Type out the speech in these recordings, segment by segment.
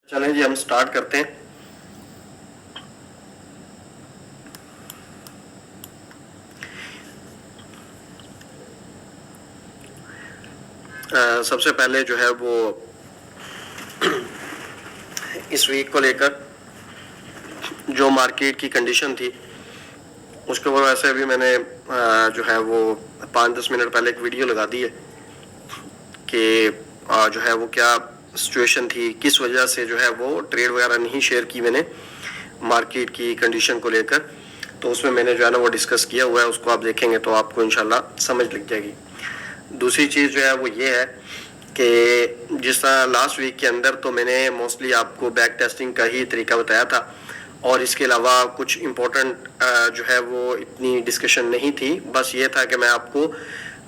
चलें जी, हम स्टार्ट करते हैं। सबसे पहले जो है वो इस वीक को लेकर जो मार्केट की कंडीशन थी उसके ऊपर वैसे अभी मैंने जो है वो 5-10 मिनट पहले एक वीडियो लगा दी है कि जो है वो क्या सिचुएशन थी, किस वजह से जो है वो ट्रेड वगैरह नहीं शेयर की मैंने मार्केट की कंडीशन को लेकर। तो उसमें मैंने जो है ना वो डिस्कस किया हुआ है, उसको आप देखेंगे तो आपको इंशाल्लाह समझ लग जाएगी। दूसरी चीज़ जो है वो ये है कि जिस तरह लास्ट वीक के अंदर तो मैंने मोस्टली आपको बैक टेस्टिंग का ही तरीका बताया था और इसके अलावा कुछ इम्पोर्टेंट जो है वो इतनी डिस्कशन नहीं थी। बस ये था कि मैं आपको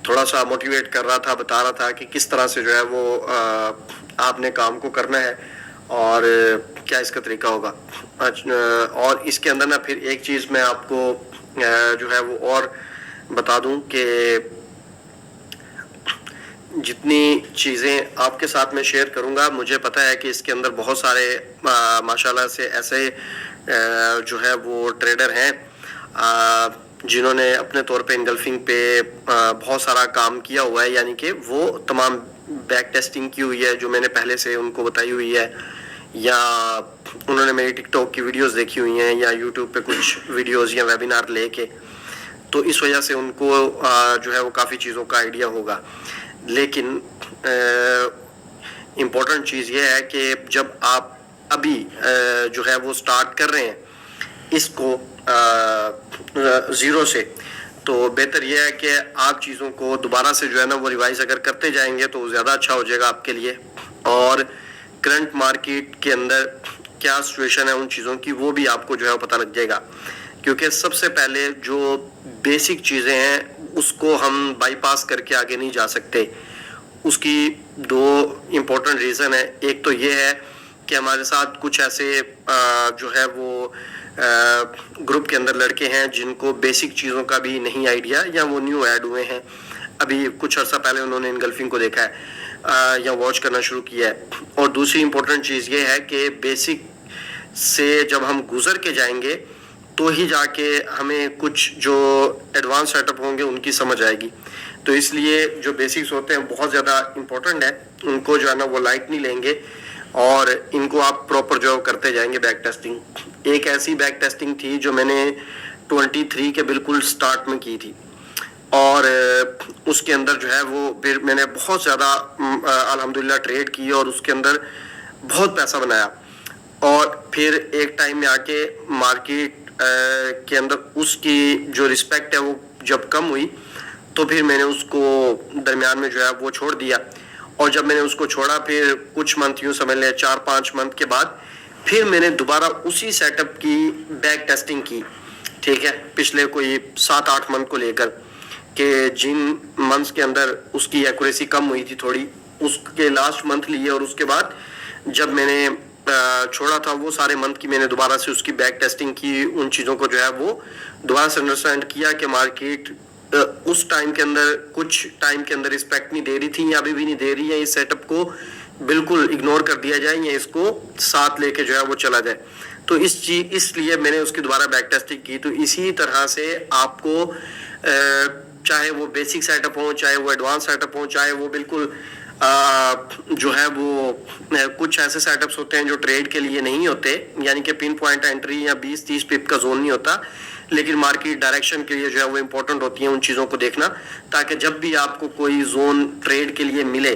थोड़ा सा मोटिवेट कर रहा था, बता रहा था कि किस तरह से जो है वो आपने काम को करना है और क्या इसका तरीका होगा। और इसके अंदर ना फिर एक चीज़ मैं आपको जो है वो और बता दूं कि जितनी चीज़ें आपके साथ में शेयर करूंगा, मुझे पता है कि इसके अंदर बहुत सारे माशाल्लाह से ऐसे जो है वो ट्रेडर हैं जिन्होंने अपने तौर पे इनगल्फिंग पे बहुत सारा काम किया हुआ है, यानी कि वो तमाम बैक टेस्टिंग की हुई है जो मैंने पहले से उनको बताई हुई है, या उन्होंने मेरी टिकटॉक की वीडियोस देखी हुई हैं या यूट्यूब पे कुछ वीडियोस या वेबिनार लेके, तो इस वजह से उनको जो है वो काफ़ी चीज़ों का आइडिया होगा। लेकिन इम्पोर्टेंट चीज़ ये है कि जब आप अभी जो है वो स्टार्ट कर रहे हैं इसको ज़ीरो से, तो बेहतर यह है कि आप चीज़ों को दोबारा से जो है ना वो रिवाइज अगर करते जाएंगे तो ज़्यादा अच्छा हो जाएगा आपके लिए। और करंट मार्केट के अंदर क्या सिचुएशन है उन चीज़ों की, वो भी आपको जो है वो पता लग जाएगा। क्योंकि सबसे पहले जो बेसिक चीज़ें हैं उसको हम बाईपास करके आगे नहीं जा सकते। उसकी दो इम्पोर्टेंट रीज़न है। एक तो ये है कि हमारे साथ कुछ ऐसे जो है वो ग्रुप के अंदर लड़के हैं जिनको बेसिक चीज़ों का भी नहीं आइडिया, या वो न्यू ऐड हुए हैं, अभी कुछ अर्सा पहले उन्होंने इनगल्फिंग को देखा है या वॉच करना शुरू किया है। और दूसरी इम्पोर्टेंट चीज़ ये है कि बेसिक से जब हम गुजर के जाएंगे तो ही जाके हमें कुछ जो एडवांस सेटअप होंगे उनकी समझ आएगी। तो इसलिए जो बेसिक्स होते हैं बहुत ज़्यादा इम्पोर्टेंट है, उनको जो है ना वो लाइट नहीं लेंगे और इनको आप प्रॉपर जो करते जाएंगे बैक टेस्टिंग। एक ऐसी बैक टेस्टिंग थी जो मैंने 23 के बिल्कुल स्टार्ट में की थी और उसके अंदर जो है वो फिर मैंने बहुत ज़्यादा अल्हम्दुलिल्लाह ट्रेड की और उसके अंदर बहुत पैसा बनाया। और फिर एक टाइम में आके मार्केट के अंदर उसकी जो रिस्पेक्ट है वो जब कम हुई तो फिर मैंने उसको दरमियान में जो है वो छोड़ दिया। और जब मैंने उसको छोड़ा फिर कुछ मंथ यूँ समझ लें 4-5 मंथ के बाद फिर मैंने दोबारा उसी सेटअप की बैक टेस्टिंग की, ठीक है, पिछले कोई 7-8 मंथ को लेकर, कि जिन मंथ्स के अंदर उसकी एक्यूरेसी कम हुई थी थोड़ी, उसके लास्ट मंथ लिए और उसके बाद जब मैंने छोड़ा था वो सारे मंथ की मैंने दोबारा से उसकी बैक टेस्टिंग की, उन चीज़ों को जो है वो दोबारा से अंडरस्टैंड किया कि मार्केट उस टाइम के अंदर कुछ टाइम के अंदर रिस्पेक्ट नहीं दे रही थी या अभी भी नहीं दे रही है। इस सेटअप को बिल्कुल इग्नोर कर दिया जाए या इसको साथ लेके जो है वो चला जाए। तो इसलिए मैंने उसकी दोबारा बैक टेस्टिंग की। तो इसी तरह से आपको चाहे वो बेसिक सेटअप हो, चाहे वो एडवांस सेटअप हो, चाहे वो बिल्कुल जो है वो कुछ ऐसे सेटअप्स होते हैं जो ट्रेड के लिए नहीं होते, यानी कि पिन पॉइंट एंट्री या 20-30 पिप का जोन नहीं होता, लेकिन मार्केट डायरेक्शन के लिए जो है वो इम्पोर्टेंट होती है उन चीज़ों को देखना, ताकि जब भी आपको कोई जोन ट्रेड के लिए मिले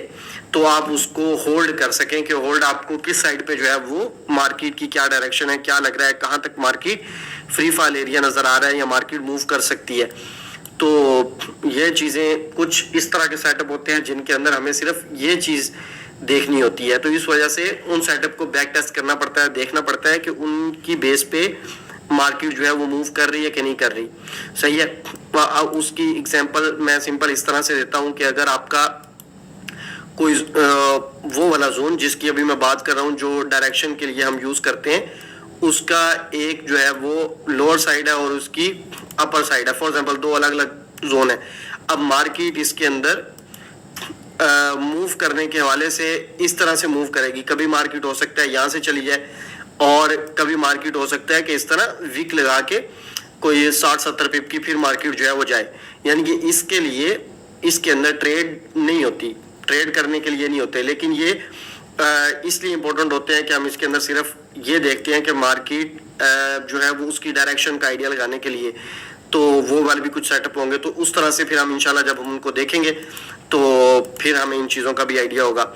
तो आप उसको होल्ड कर सकें कि होल्ड आपको किस साइड पे जो है वो मार्केट की क्या डायरेक्शन है, क्या लग रहा है, कहाँ तक मार्केट फ्री फॉल एरिया नज़र आ रहा है या मार्केट मूव कर सकती है। तो ये चीज़ें कुछ इस तरह के सेटअप होते हैं जिनके अंदर हमें सिर्फ ये चीज़ देखनी होती है। तो इस वजह से उन सेटअप को बैक टेस्ट करना पड़ता है, देखना पड़ता है कि उनकी बेस पे मार्केट जो है वो मूव कर रही है कि नहीं कर रही। सही है। उसकी एग्जांपल मैं सिंपल इस तरह से देता हूं कि अगर आपका कोई वो वाला जोन जिसकी अभी मैं बात कर रहा हूं जो डायरेक्शन के लिए हम यूज करते हैं, उसका एक जो है वो लोअर साइड है और उसकी अपर साइड है। फॉर एग्जांपल दो अलग अलग जोन है। अब मार्केट इसके अंदर मूव करने के हवाले से इस तरह से मूव करेगी। कभी मार्केट हो सकता है यहाँ से चली जाए और कभी मार्केट हो सकता है कि इस तरह वीक लगा के कोई 60-70 पिप की फिर मार्केट जो है वो जाए। यानी कि इसके लिए इसके अंदर ट्रेड नहीं होती, ट्रेड करने के लिए नहीं होते, लेकिन ये इसलिए इंपॉर्टेंट होते हैं कि हम इसके अंदर सिर्फ ये देखते हैं कि मार्केट जो है वो उसकी डायरेक्शन का आइडिया लगाने के लिए तो वो वाले भी कुछ सेटअप होंगे। तो उस तरह से फिर हम इंशाल्लाह जब हम उनको देखेंगे तो फिर हमें इन चीज़ों का भी आइडिया होगा।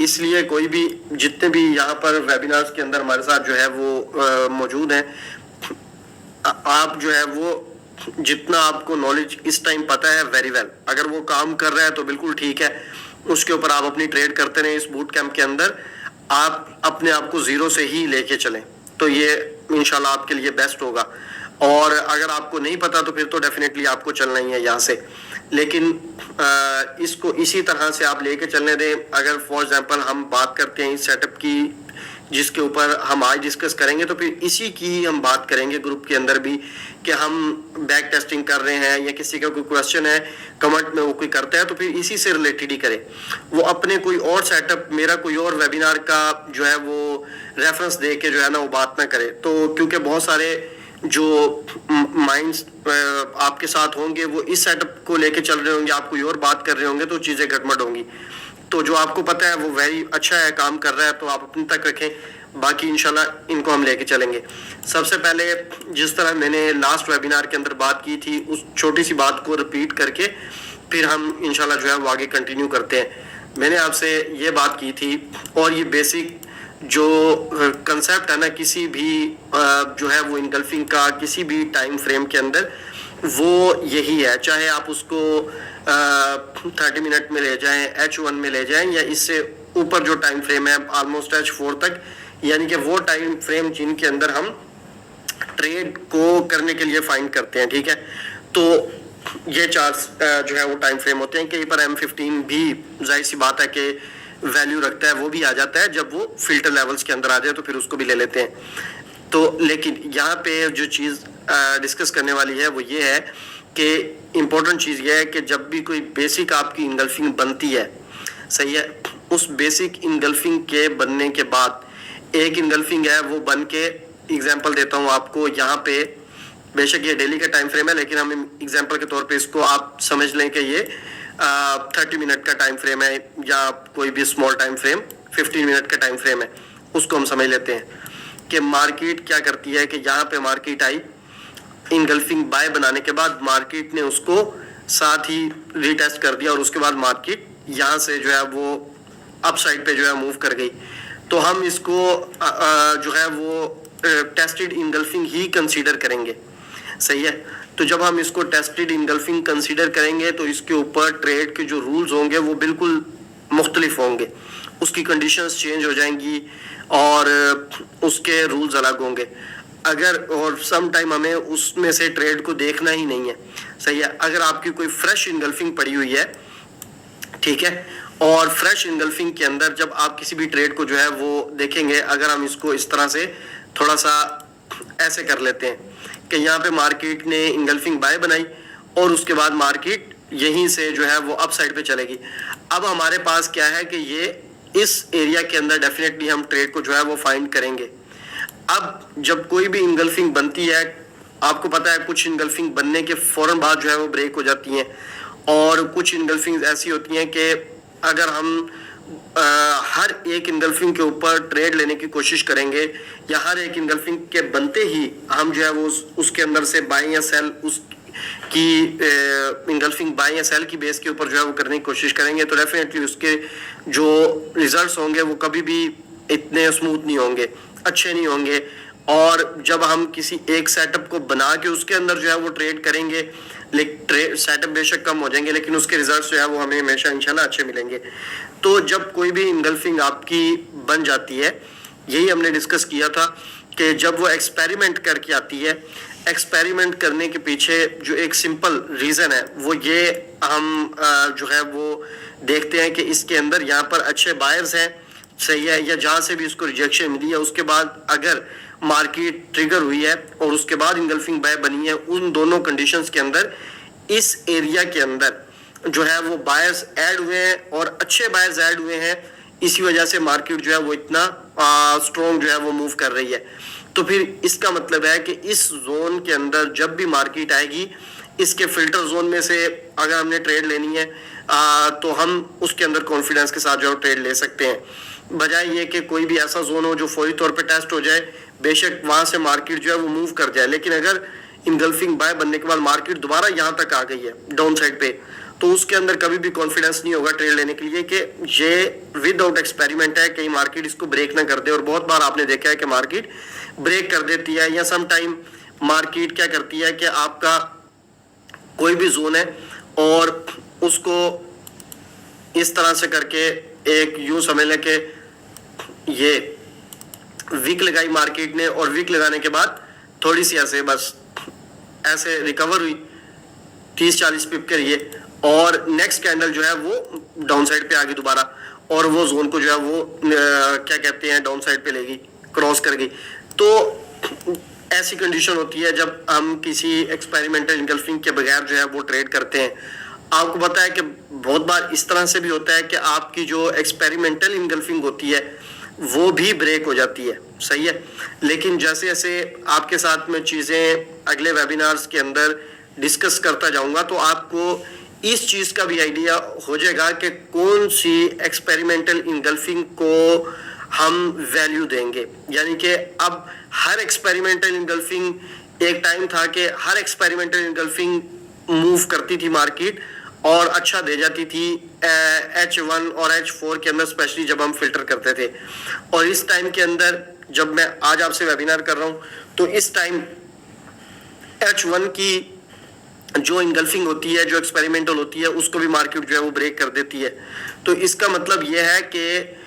इसलिए कोई भी जितने भी यहाँ पर वेबिनार्स के अंदर हमारे साथ जो है वो मौजूद हैं, आप जो है वो जितना आपको नॉलेज इस टाइम पता है वेरी वेल, अगर वो काम कर रहा है तो बिल्कुल ठीक है, उसके ऊपर आप अपनी ट्रेड करते रहें। इस बूट कैंप के अंदर आप अपने आप को जीरो से ही लेके चलें तो ये इंशाल्लाह आपके लिए बेस्ट होगा। और अगर आपको नहीं पता तो फिर तो डेफिनेटली आपको चलना ही है यहाँ से, लेकिन इसको इसी तरह से आप लेके चलने दें। अगर फॉर एग्जांपल हम बात करते हैं इस सेटअप की जिसके ऊपर हम आज डिस्कस करेंगे, तो फिर इसी की हम बात करेंगे ग्रुप के अंदर भी कि हम बैक टेस्टिंग कर रहे हैं या किसी का कोई क्वेश्चन है कमेंट में वो कोई करता है तो फिर इसी से रिलेटेड ही करे। वो अपने कोई और सेटअप, मेरा कोई और वेबिनार का जो है वो रेफरेंस दे के जो है ना वो बात ना करे। तो क्योंकि बहुत सारे जो माइंड्स आपके साथ होंगे वो इस सेटअप को लेके चल रहे होंगे, आप कोई और बात कर रहे होंगे तो चीज़ें गड़बड़ होंगी। तो जो आपको पता है वो वेरी अच्छा है, काम कर रहा है, तो आप अपने तक रखें, बाकी इंशाल्लाह इनको हम लेके चलेंगे। सबसे पहले जिस तरह मैंने लास्ट वेबिनार के अंदर बात की थी उस छोटी सी बात को रिपीट करके फिर हम इंशाल्लाह जो है वो आगे कंटिन्यू करते हैं। मैंने आपसे ये बात की थी और ये बेसिक जो कंसेप्ट है ना किसी भी जो है वो इनगल्फिंग का किसी भी टाइम फ्रेम के अंदर वो यही है, चाहे आप उसको 30 मिनट में ले जाएं, H1 में ले जाएं या इससे ऊपर जो टाइम फ्रेम है ऑलमोस्ट H4 तक, यानी कि वो टाइम फ्रेम जिनके अंदर हम ट्रेड को करने के लिए फाइंड करते हैं, ठीक है। तो ये चार जो है वो टाइम फ्रेम होते हैं। कहीं पर M15 भी जाहिर सी बात है कि वैल्यू रखता है, वो भी आ जाता है जब वो फिल्टर लेवल्स के अंदर आ जाए तो फिर उसको भी ले लेते हैं। तो लेकिन यहाँ पे जो चीज़ डिस्कस करने वाली है वो ये है कि इम्पोर्टेंट चीज़ ये है कि जब भी कोई बेसिक आपकी इनगल्फिंग बनती है, सही है, उस बेसिक इनगल्फिंग के बनने के बाद एक इनगल्फिंग है वो बन के, एग्जांपल देता हूँ आपको, यहाँ पे बेशक ये डेली का टाइम फ्रेम है लेकिन हम एग्जांपल के तौर पे इसको आप समझ लें कि ये 30 मिनट का टाइम फ्रेम है या कोई भी स्मॉल टाइम फ्रेम 15 मिनट का टाइम फ्रेम है, उसको हम समझ लेते हैं कि मार्केट क्या करती है कि यहाँ पे मार्केट आई, इनगल्फिंग बाय बनाने के बाद मार्केट ने उसको साथ ही रीटेस्ट कर दिया और उसके बाद मार्केट यहाँ से जो है वो अप साइड पे जो है मूव कर गई। तो हम इसको जो है वो टेस्टेड इनगल्फिंग ही कंसीडर करेंगे, सही है। तो जब हम इसको टेस्टेड इनगल्फिंग कंसीडर करेंगे तो इसके ऊपर ट्रेड के जो रूल्स होंगे वो बिल्कुल मुख्तलिफ होंगे, उसकी कंडीशंस चेंज हो जाएंगी और उसके रूल्स अलग होंगे। अगर और सम टाइम हमें उसमें से ट्रेड को देखना ही नहीं है, सही है। अगर आपकी कोई फ्रेश इनगल्फिंग पड़ी हुई है, ठीक है, और फ्रेश इनगल्फिंग के अंदर जब आप किसी भी ट्रेड को जो है वो देखेंगे, अगर हम इसको इस तरह से थोड़ा सा ऐसे कर लेते हैं कि यहाँ पे मार्केट ने इनगल्फिंग बाय बनाई और उसके बाद मार्केट यहीं से जो है वो अप साइड पे चलेगी। अब हमारे पास क्या है कि ये इस एरिया के अंदर डेफिनेटली हम ट्रेड को जो है वो फाइंड करेंगे। अब जब कोई भी इनगल्फिंग बनती है, आपको पता है कुछ इनगल्फिंग बनने के फौरन बाद जो है वो ब्रेक हो जाती हैं और कुछ इनगल्फिंग ऐसी होती हैं कि अगर हम हर एक इनगल्फिंग के ऊपर ट्रेड लेने की कोशिश करेंगे या हर एक इनगल्फिंग के बनते ही हम जो है वो उसके अंदर से बाय या सेल उसकी इनगल्फिंग बाय या सेल की बेस के ऊपर जो है वो करने की कोशिश करेंगे तो डेफिनेटली उसके जो रिजल्ट्स होंगे वो कभी भी इतने स्मूथ नहीं होंगे, अच्छे नहीं होंगे। और जब हम किसी एक सेटअप को बना के उसके अंदर जो है वो ट्रेड करेंगे, लेकिन सेटअप बेशक कम हो जाएंगे लेकिन उसके रिजल्ट्स जो है वो हमें हमेशा इंशाल्लाह अच्छे मिलेंगे। तो जब कोई भी इनगल्फिंग आपकी बन जाती है, यही हमने डिस्कस किया था कि जब वो एक्सपेरिमेंट करके आती है, एक्सपेरिमेंट करने के पीछे जो एक सिंपल रीज़न है वो ये हम जो है वो देखते हैं कि इसके अंदर यहाँ पर अच्छे बायर्स हैं, सही है, या जहाँ से भी उसको रिजेक्शन मिली है उसके बाद अगर मार्केट ट्रिगर हुई है और उसके बाद इनगल्फिंग बाय बनी है, उन दोनों कंडीशंस के अंदर इस एरिया के अंदर जो है वो बायर्स ऐड हुए हैं और अच्छे बायर्स ऐड हुए हैं, इसी वजह से मार्केट जो है वो इतना स्ट्रॉन्ग जो है वो मूव कर रही है। तो फिर इसका मतलब है कि इस जोन के अंदर जब भी मार्केट आएगी, इसके फिल्टर जोन में से अगर हमने ट्रेड लेनी है तो हम उसके अंदर कॉन्फिडेंस के साथ जो है ट्रेड ले सकते हैं, बजाय ये कि कोई भी ऐसा जोन हो जो फौरी तौर पे टेस्ट हो जाए, बेशक वहां से मार्केट जो है वो मूव कर जाए, लेकिन अगर इनगल्फिंग बाय बनने के बाद मार्केट दोबारा यहाँ तक आ गई है डाउन साइड पे, तो उसके अंदर कभी भी कॉन्फिडेंस नहीं होगा ट्रेड लेने के लिए कि ये विदाउट एक्सपेरिमेंट है, कहीं मार्केट इसको ब्रेक ना कर दे। और बहुत बार आपने देखा है कि मार्केट ब्रेक कर देती है, या सम टाइम मार्केट क्या करती है कि आपका कोई भी जोन है और उसको इस तरह से करके एक यूं समझ लें कि ये वीक लगाई मार्केट ने, और वीक लगाने के बाद थोड़ी सी ऐसे बस ऐसे रिकवर हुई 30-40 पिप के लिए, और नेक्स्ट कैंडल जो है वो डाउन साइड पे आ गई दोबारा, और वो जोन को जो है वो क्या कहते हैं डाउन साइड पे लेगी, क्रॉस कर गई। तो ऐसी कंडीशन होती है जब हम किसी एक्सपेरिमेंटल इनगल्फिंग के बगैर जो है वो ट्रेड करते हैं। आपको पता है कि बहुत बार इस तरह से भी होता है कि आपकी जो एक्सपेरिमेंटल इनगल्फिंग होती है वो भी ब्रेक हो जाती है, सही है। लेकिन जैसे जैसे आपके साथ में चीज़ें अगले वेबिनार्स के अंदर डिस्कस करता जाऊंगा तो आपको इस चीज़ का भी आइडिया हो जाएगा कि कौन सी एक्सपेरिमेंटल इनगल्फिंग को हम वैल्यू देंगे। यानी कि अब हर एक्सपेरिमेंटल इनगल्फिंग, एक टाइम था कि हर एक्सपेरिमेंटल इनगल्फिंग मूव करती थी मार्केट और अच्छा दे जाती थी H1 और H4 के अंदर, स्पेशली जब हम फिल्टर करते थे। और इस टाइम के अंदर जब मैं आज आपसे वेबिनार कर रहा हूं तो इस टाइम H1 की जो इनगल्फिंग होती है, जो एक्सपेरिमेंटल होती है, उसको भी मार्केट जो है वो ब्रेक कर देती है। तो इसका मतलब यह है कि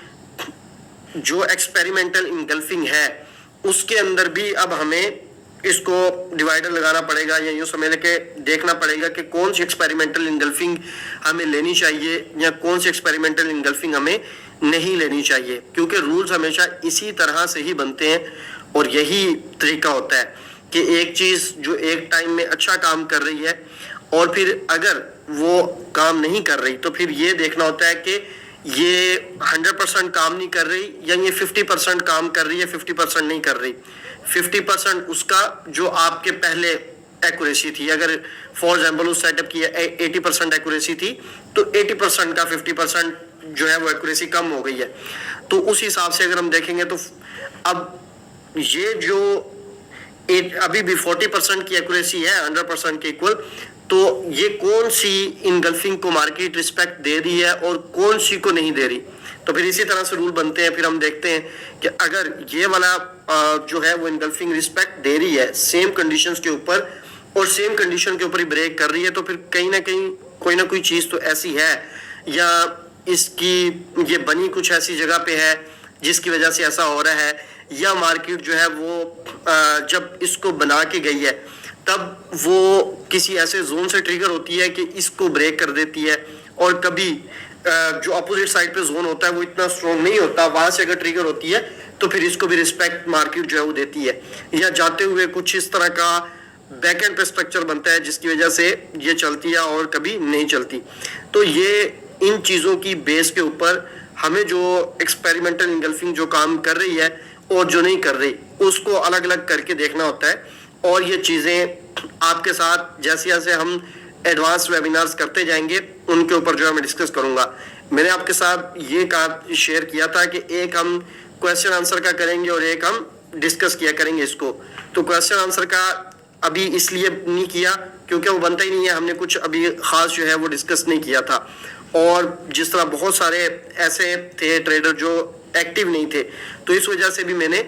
जो एक्सपेरिमेंटल इनगल्फिंग है उसके अंदर भी अब हमें इसको डिवाइडर लगाना पड़ेगा, या यूं समझ के देखना पड़ेगा कि कौन सी एक्सपेरिमेंटल इनगल्फिंग हमें लेनी चाहिए या कौन सी एक्सपेरिमेंटल इनगल्फिंग हमें नहीं लेनी चाहिए, क्योंकि रूल्स हमेशा इसी तरह से ही बनते हैं। और यही तरीका होता है कि एक चीज जो एक टाइम में अच्छा काम कर रही है और फिर अगर वो काम नहीं कर रही तो फिर ये देखना होता है कि ये 100% काम नहीं कर रही या ये 50% काम कर रही है, 50% नहीं कर रही। 50% उसका जो आपके पहले एक्यूरेसी थी, अगर फॉर एग्जाम्पल उस सेटअप की 80% एक्यूरेसी थी तो 80% का 50% जो है वो एक्यूरेसी कम हो गई है। तो उस हिसाब से अगर हम देखेंगे तो अब ये जो अभी भी 40% की एक्यूरेसी है 100% के इक्वल, तो ये कौन सी इनगल्फिंग को मार्केट रिस्पेक्ट दे रही है और कौन सी को नहीं दे रही। तो फिर इसी तरह से रूल बनते हैं। फिर हम देखते हैं कि अगर ये वाला जो है वो इनगल्फिंग रिस्पेक्ट दे रही है सेम कंडीशंस के ऊपर और सेम कंडीशन के ऊपर ही ब्रेक कर रही है, तो फिर कहीं ना कहीं कोई ना कोई चीज़ तो ऐसी है, या इसकी ये बनी कुछ ऐसी जगह पे है जिसकी वजह से ऐसा हो रहा है, या मार्केट जो है वो जब इसको बना के गई है तब वो किसी ऐसे जोन से ट्रिगर होती है कि इसको ब्रेक कर देती है, और कभी जो अपोजिट साइड पे जोन होता है वो इतना स्ट्रॉन्ग नहीं होता, वहां से अगर ट्रिगर होती है तो फिर इसको भी रिस्पेक्ट मार्केट जो है वो देती है, या जाते हुए कुछ इस तरह का बैक एंड पे स्ट्रक्चर बनता है जिसकी वजह से ये चलती है और कभी नहीं चलती। तो ये इन चीज़ों की बेस के ऊपर हमें जो एक्सपेरिमेंटल इनगल्फिंग जो काम कर रही है और जो नहीं कर रही उसको अलग अलग करके देखना होता है। और ये चीज़ें आपके साथ जैसे जैसे हम एडवांस वेबिनार्स करते जाएंगे उनके ऊपर जो है मैं डिस्कस करूंगा। मैंने आपके साथ ये कहा शेयर किया था कि एक हम क्वेश्चन आंसर का करेंगे और एक हम डिस्कस किया करेंगे इसको। तो क्वेश्चन आंसर का अभी इसलिए नहीं किया क्योंकि वो बनता ही नहीं है, हमने कुछ अभी खास जो है वो डिस्कस नहीं किया था। और जिस तरह बहुत सारे ऐसे थे ट्रेडर जो एक्टिव नहीं थे, तो इस वजह से भी मैंने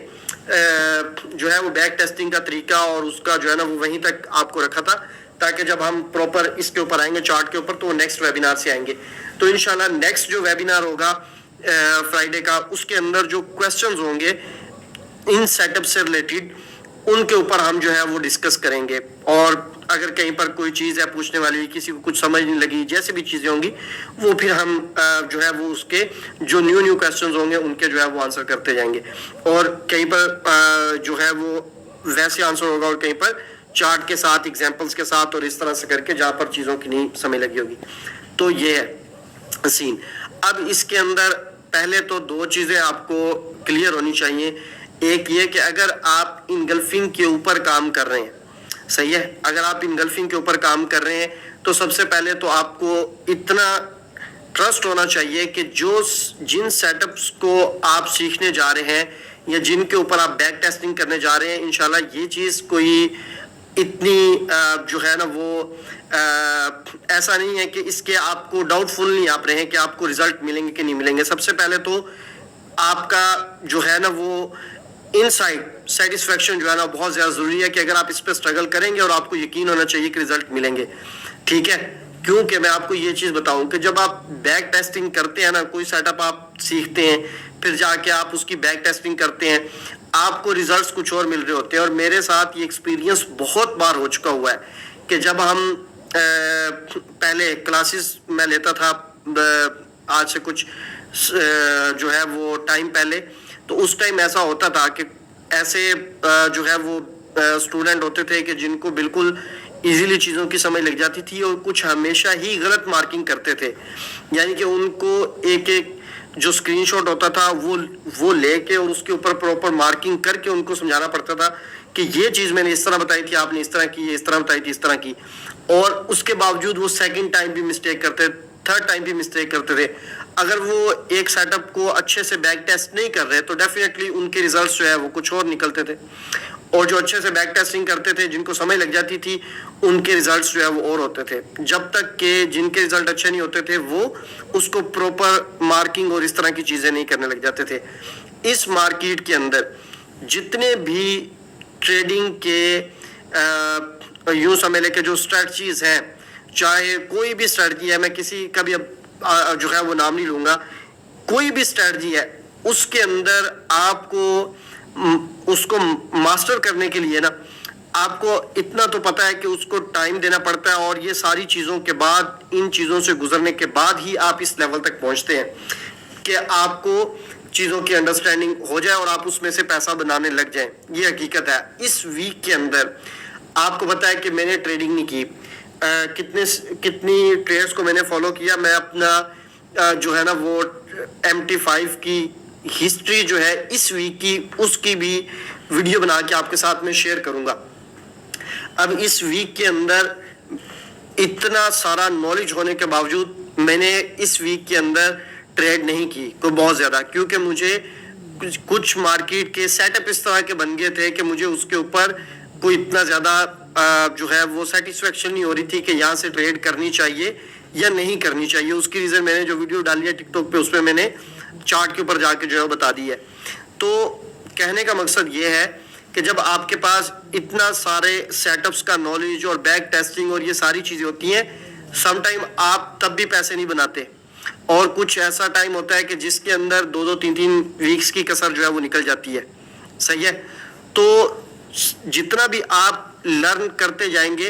जो है वो बैक टेस्टिंग का तरीका और उसका जो है ना वो वहीं तक आपको रखा था, ताकि जब हम प्रॉपर इसके ऊपर आएंगे चार्ट के ऊपर तो नेक्स्ट वेबिनार से आएंगे। तो इंशाल्लाह नेक्स्ट जो वेबिनार होगा फ्राइडे का, उसके अंदर जो क्वेश्चंस होंगे इन सेटअप से रिलेटेड उनके ऊपर हम जो है वो डिस्कस करेंगे। और अगर कहीं पर कोई चीज़ है पूछने वाली, किसी को कुछ समझ नहीं लगी, जैसे भी चीज़ें होंगी वो फिर हम जो है वो उसके जो न्यू क्वेश्चंस होंगे उनके जो है वो आंसर करते जाएंगे। और कहीं पर जो है वो वैसे आंसर होगा और कहीं पर चार्ट के साथ, एग्जाम्पल्स के साथ, और इस तरह से करके जहाँ पर चीज़ों की नहीं समझ लगी होगी। तो ये है सीन। अब इसके अंदर पहले तो दो चीजें आपको क्लियर होनी चाहिए। एक ये कि अगर आप इनगल्फिंग के ऊपर काम कर रहे हैं, सही है, अगर आप इनगल्फिंग के ऊपर काम कर रहे हैं तो सबसे पहले तो आपको इतना ट्रस्ट होना चाहिए कि जिन सेटअप्स को आप सीखने जा रहे हैं या जिनके ऊपर आप बैक टेस्टिंग करने जा रहे हैं, इंशाल्लाह ये चीज कोई इतनी जो है ना वो ऐसा नहीं है कि इसके आपको डाउटफुल नहीं आप रहे हैं कि आपको रिजल्ट मिलेंगे कि नहीं मिलेंगे। सबसे पहले तो आपका जो है ना वो इनसाइड सेटिस्फेक्शन जो है ना बहुत ज्यादा जरूरी है कि अगर आप इस पर स्ट्रगल करेंगे और आपको यकीन होना चाहिए कि रिजल्ट मिलेंगे, ठीक है। क्योंकि मैं आपको ये चीज बताऊं कि जब आप बैक टेस्टिंग करते हैं ना, कोई सेटअप आप सीखते हैं, फिर जाके आप उसकी बैक टेस्टिंग करते हैं, आपको रिजल्ट्स कुछ और मिल रहे होते हैं। और मेरे साथ ये एक्सपीरियंस बहुत बार हो चुका हुआ है कि जब हम पहले क्लासेस में लेता था, आज से कुछ जो है वो टाइम पहले, तो उस टाइम ऐसा होता था कि ऐसे जो है वो स्टूडेंट होते थे कि जिनको बिल्कुल इजीली चीज़ों की समझ लग जाती थी और कुछ हमेशा ही गलत मार्किंग करते थे। यानी कि उनको एक एक जो स्क्रीनशॉट होता था वो लेके और उसके ऊपर प्रॉपर मार्किंग करके उनको समझाना पड़ता था कि ये चीज़ मैंने इस तरह बताई थी, आपने इस तरह की, इस तरह बताई थी, इस तरह की। और उसके बावजूद वो सेकंड टाइम भी मिस्टेक करते, थर्ड टाइम भी मिस्टेक करते थे। अगर वो एक सेटअप को अच्छे से बैक टेस्ट नहीं कर रहे तो डेफिनेटली उनके रिजल्ट्स जो है वो कुछ और निकलते थे। और जो अच्छे से बैक टेस्टिंग करते थे, जिनको समझ लग जाती थी, उनके रिजल्ट्स जो है वो और होते थे। जब तक कि जिनके रिजल्ट अच्छे नहीं होते थे वो उसको प्रॉपर मार्किंग और इस तरह की चीज़ें नहीं करने लग जाते थे। इस मार्केट के अंदर जितने भी ट्रेडिंग के यूं समझ लें कि जो स्ट्रेटजीज हैं, चाहे कोई भी स्ट्रेटजी है, मैं किसी का भी अब जो है वो नाम नहीं लूंगा, कोई भी स्ट्रेटजी है उसके अंदर आपको उसको मास्टर करने के लिए ना आपको इतना तो पता है कि उसको टाइम देना पड़ता है। और ये सारी चीज़ों के बाद, इन चीज़ों से गुजरने के बाद ही आप इस लेवल तक पहुंचते हैं कि आपको चीज़ों की अंडरस्टैंडिंग हो जाए और आप उसमें से पैसा बनाने लग जाएं। ये हकीकत है। इस वीक के अंदर आपको पता है कि मैंने ट्रेडिंग नहीं की, कितनी ट्रेड्स को मैंने फॉलो किया। मैं अपना जो है ना वो MT5 की हिस्ट्री जो है इस वीक की, उसकी भी वीडियो बना के आपके साथ में शेयर करूंगा। अब इस वीक के अंदर इतना सारा नॉलेज होने के बावजूद मैंने इस वीक के अंदर ट्रेड नहीं की कोई बहुत ज़्यादा, क्योंकि मुझे कुछ मार्केट के सेटअप इस तरह के बन गए थे कि मुझे उसके ऊपर कोई इतना ज़्यादा जो है वो सेटिस्फेक्शन नहीं हो रही थी कि यहाँ से ट्रेड करनी चाहिए या नहीं करनी चाहिए। उसकी रीज़न मैंने जो वीडियो डाली है टिकटॉक पे, उसमें मैंने चार्ट के ऊपर जाके जो है बता दी है। तो कहने का मकसद ये है कि जब आपके पास इतना सारे सेटअप्स का नॉलेज और बैक टेस्टिंग और ये सारी चीज़ें होती हैं, सम टाइम आप तब भी पैसे नहीं बनाते। और कुछ ऐसा टाइम होता है कि जिसके अंदर 2-2, 3-3 वीक्स की कसर जो है वो निकल जाती है, सही है। तो जितना भी आप लर्न करते जाएंगे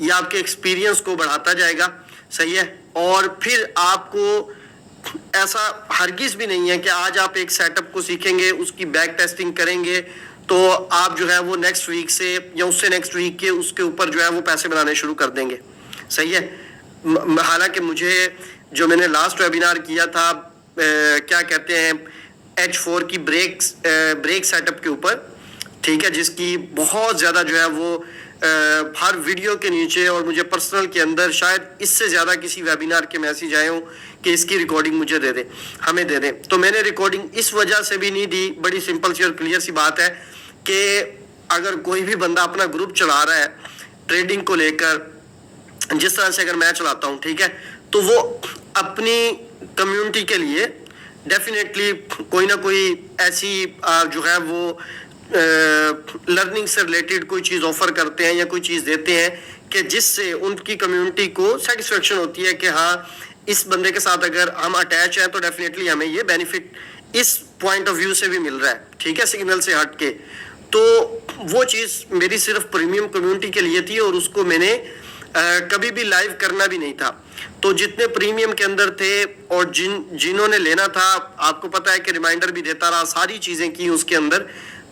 ये आपके एक्सपीरियंस को बढ़ाता जाएगा, सही है। और फिर आपको ऐसा हरगिज भी नहीं है कि आज आप एक सेटअप को सीखेंगे, उसकी बैक टेस्टिंग करेंगे तो आप जो है वो नेक्स्ट वीक से या उससे नेक्स्ट वीक के उसके ऊपर जो है वो पैसे बनाने शुरू कर देंगे, सही है। हालांकि मुझे जो मैंने लास्ट वेबिनार किया था क्या कहते हैं H4 की ब्रेक सेटअप के ऊपर, ठीक है, जिसकी बहुत ज़्यादा जो है वो हर वीडियो के नीचे और मुझे पर्सनल के अंदर शायद इससे ज़्यादा किसी वेबिनार के मैसेज आए हों कि इसकी रिकॉर्डिंग मुझे दे दें, हमें दे दें। तो मैंने रिकॉर्डिंग इस वजह से भी नहीं दी, बड़ी सिंपल सी और क्लियर सी बात है कि अगर कोई भी बंदा अपना ग्रुप चला रहा है ट्रेडिंग को लेकर, जिस तरह से अगर मैं चलाता हूँ, ठीक है, तो वो अपनी कम्युनिटी के लिए डेफिनेटली कोई ना कोई ऐसी जो है वो लर्निंग से रिलेटेड कोई चीज़ ऑफर करते हैं या कोई चीज़ देते हैं कि जिससे उनकी कम्युनिटी को सेटिस्फेक्शन होती है कि हाँ इस बंदे के साथ अगर हम अटैच हैं तो डेफिनेटली हमें ये बेनिफिट इस पॉइंट ऑफ व्यू से भी मिल रहा है, ठीक है, सिग्नल से हट के। तो वो चीज़ मेरी सिर्फ प्रीमियम कम्युनिटी के लिए थी और उसको मैंने कभी भी लाइव करना भी नहीं था। तो जितने प्रीमियम के अंदर थे और जिन्होंने लेना था, आपको पता है कि रिमाइंडर भी देता रहा, सारी चीज़ें की उसके अंदर।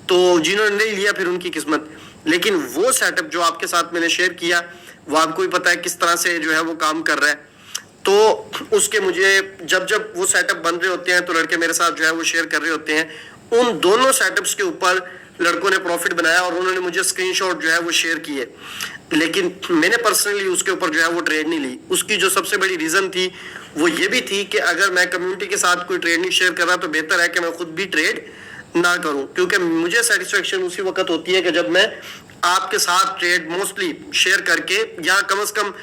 तो जिन्होंने नहीं लिया फिर उनकी किस्मत। लेकिन वो सेटअप जो आपके साथ मैंने शेयर किया वो आपको भी पता है किस तरह से जो है वो काम कर रहा है। तो उसके मुझे जब जब वो सेटअप बन रहे होते हैं तो लड़के मेरे साथ जो है वो शेयर कर रहे होते हैं। उन दोनों सेटअप्स के ऊपर लड़कों ने प्रॉफिट बनाया और उन्होंने मुझे स्क्रीनशॉट जो है वो शेयर किए, लेकिन मैंने पर्सनली उसके ऊपर जो है वो ट्रेड नहीं ली। उसकी जो सबसे बड़ी रीजन थी वो ये भी थी कि अगर मैं कम्युनिटी के साथ कोई ट्रेड नहीं शेयर कर रहा तो बेहतर है कि मैं खुद भी ट्रेड ना करूं, क्योंकि मुझे सेटिस्फेक्शन उसी वक्त होती है कि जब मैं आपके साथ ट्रेड मोस्टली शेयर करके, या कम से कम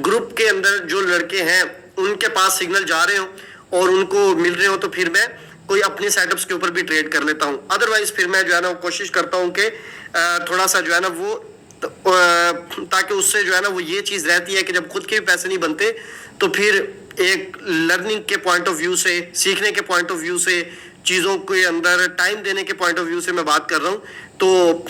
ग्रुप के अंदर जो लड़के हैं उनके पास सिग्नल जा रहे हो और उनको मिल रहे हो, तो फिर मैं कोई अपने सेटअप्स के ऊपर भी ट्रेड कर लेता हूं। अदरवाइज फिर मैं जो है ना कोशिश करता हूं कि थोड़ा सा जो है ना वो ताकि उससे जो है ना वो ये चीज रहती है कि जब खुद के भी पैसे नहीं बनते तो फिर एक लर्निंग के पॉइंट ऑफ व्यू से, सीखने के पॉइंट ऑफ व्यू से, चीज़ों के अंदर टाइम देने के पॉइंट ऑफ व्यू से मैं बात कर रहा हूँ, तो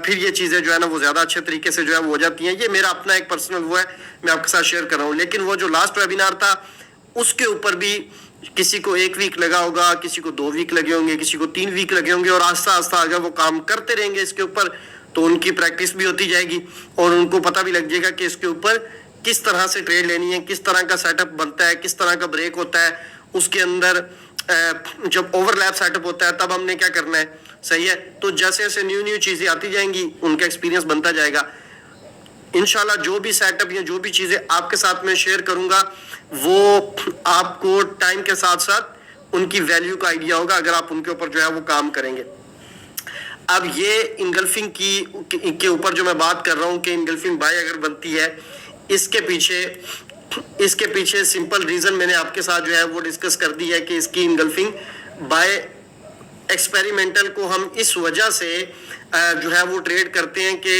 फिर ये चीज़ें जो है ना वो ज़्यादा अच्छे तरीके से जो है वो हो जाती हैं। ये मेरा अपना एक पर्सनल वो है, मैं आपके साथ शेयर कर रहा हूँ। लेकिन वो जो लास्ट वेबिनार था उसके ऊपर भी किसी को 1 वीक लगा होगा, किसी को 2 वीक लगे होंगे, किसी को 3 वीक लगे होंगे, और आस्ता आस्ता अगर वो काम करते रहेंगे इसके ऊपर तो उनकी प्रैक्टिस भी होती जाएगी और उनको पता भी लग जाएगा कि इसके ऊपर किस तरह से ट्रेड लेनी है, किस तरह का सेटअप बनता है, किस तरह का ब्रेक होता है, उसके अंदर जब ओवरलैप सेटअप होता है तब हमने क्या करना है। सही है, तो जैसे जैसे न्यू चीजें आती जाएंगी उनका एक्सपीरियंस बनता जाएगा। इंशाल्लाह जो भी सेटअप या जो भी चीजें आपके साथ में शेयर करूंगा वो आपको टाइम के साथ साथ उनकी वैल्यू का आइडिया होगा अगर आप उनके ऊपर जो है वो काम करेंगे। अब ये इनगल्फिंग की के ऊपर जो मैं बात कर रहा हूँ कि इनगल्फिंग बाय अगर बनती है, इसके पीछे सिंपल रीजन मैंने आपके साथ जो है वो डिस्कस कर दी है कि इसकी इनगल्फिंग बाय एक्सपेरिमेंटल को हम इस वजह से जो है वो ट्रेड करते हैं कि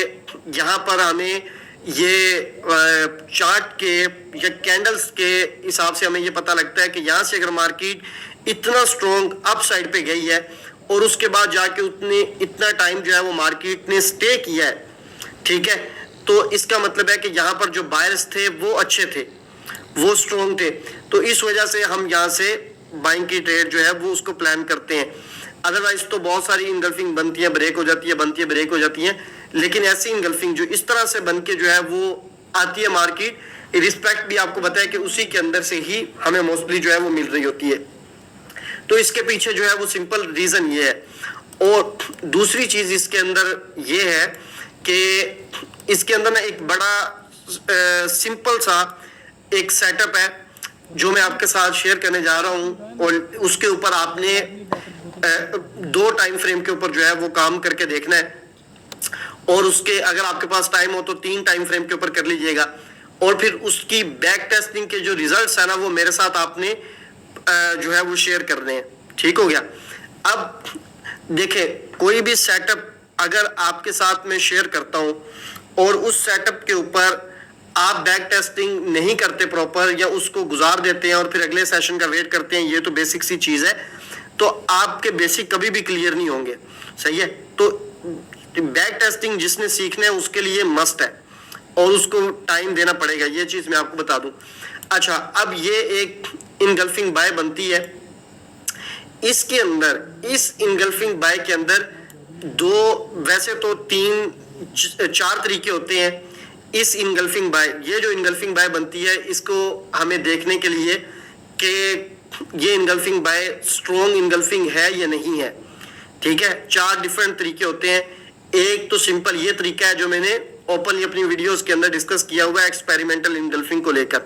यहाँ पर हमें ये चार्ट के या कैंडल्स के हिसाब से हमें ये पता लगता है कि यहाँ से अगर मार्केट इतना स्ट्रॉन्ग अप साइड पे गई है और उसके बाद जाके इतना टाइम जो है वो मार्केट ने स्टे किया है, ठीक है, तो इसका मतलब है कि यहाँ पर जो बायर्स थे वो अच्छे थे, वो स्ट्रॉन्ग थे, तो इस वजह से हम यहाँ से बाइंग की ट्रेड जो है वो उसको प्लान करते हैं। अदरवाइज तो बहुत सारी इनगल्फिंग बनती है, ब्रेक हो जाती है, बनती है, ब्रेक हो जाती है, लेकिन ऐसी इनगल्फिंग जो इस तरह से बन के जो है वो आती है मार्केट, रिस्पेक्ट भी आपको बताया कि उसी के अंदर से ही हमें मोस्टली जो है वो मिल रही होती है। तो इसके पीछे जो है वो सिंपल रीजन ये है। और दूसरी चीज इसके अंदर ये है कि इसके अंदर ना एक बड़ा सिंपल सा एक सेटअप है जो मैं आपके साथ शेयर करने जा रहा हूं, और उसके ऊपर आपने 2 टाइम फ्रेम के ऊपर जो है वो काम करके देखना है, और उसके अगर आपके पास टाइम हो तो 3 टाइम फ्रेम के ऊपर कर लीजिएगा, और फिर उसकी बैक टेस्टिंग के जो रिजल्ट्स है ना वो मेरे साथ आपने जो है वो शेयर करने हैं। ठीक हो गया। अब देखें, कोई भी सेटअप अगर आपके साथ में शेयर करता हूं और उस सेटअप के ऊपर आप बैक टेस्टिंग नहीं करते प्रॉपर, या उसको गुजार देते हैं और फिर अगले सेशन का वेट करते हैं, ये तो बेसिक सी चीज है, तो आपके बेसिक कभी भी क्लियर नहीं होंगे। सही है, तो बैक टेस्टिंग जिसने सीखना है उसके लिए मस्ट है और उसको टाइम देना पड़ेगा, ये चीज मैं आपको बता दूं। अच्छा, अब ये एक इनगल्फिंग बाय बनती है, इसके अंदर इस इनगल्फिंग बाय के अंदर वैसे तो 4 तरीके होते हैं इस इनगल्फिंग बाय। ये जो इनगल्फिंग बाय बनती है इसको हमें देखने के लिए कि ये इनगल्फिंग बाय स्ट्रॉन्ग इनगल्फिंग है या नहीं है। ठीक है, 4 डिफरेंट तरीके होते हैं। एक तो सिंपल ये तरीका है जो मैंने ओपनली अपनी वीडियोस के अंदर डिस्कस किया हुआ है एक्सपेरिमेंटल इनगल्फिंग को लेकर।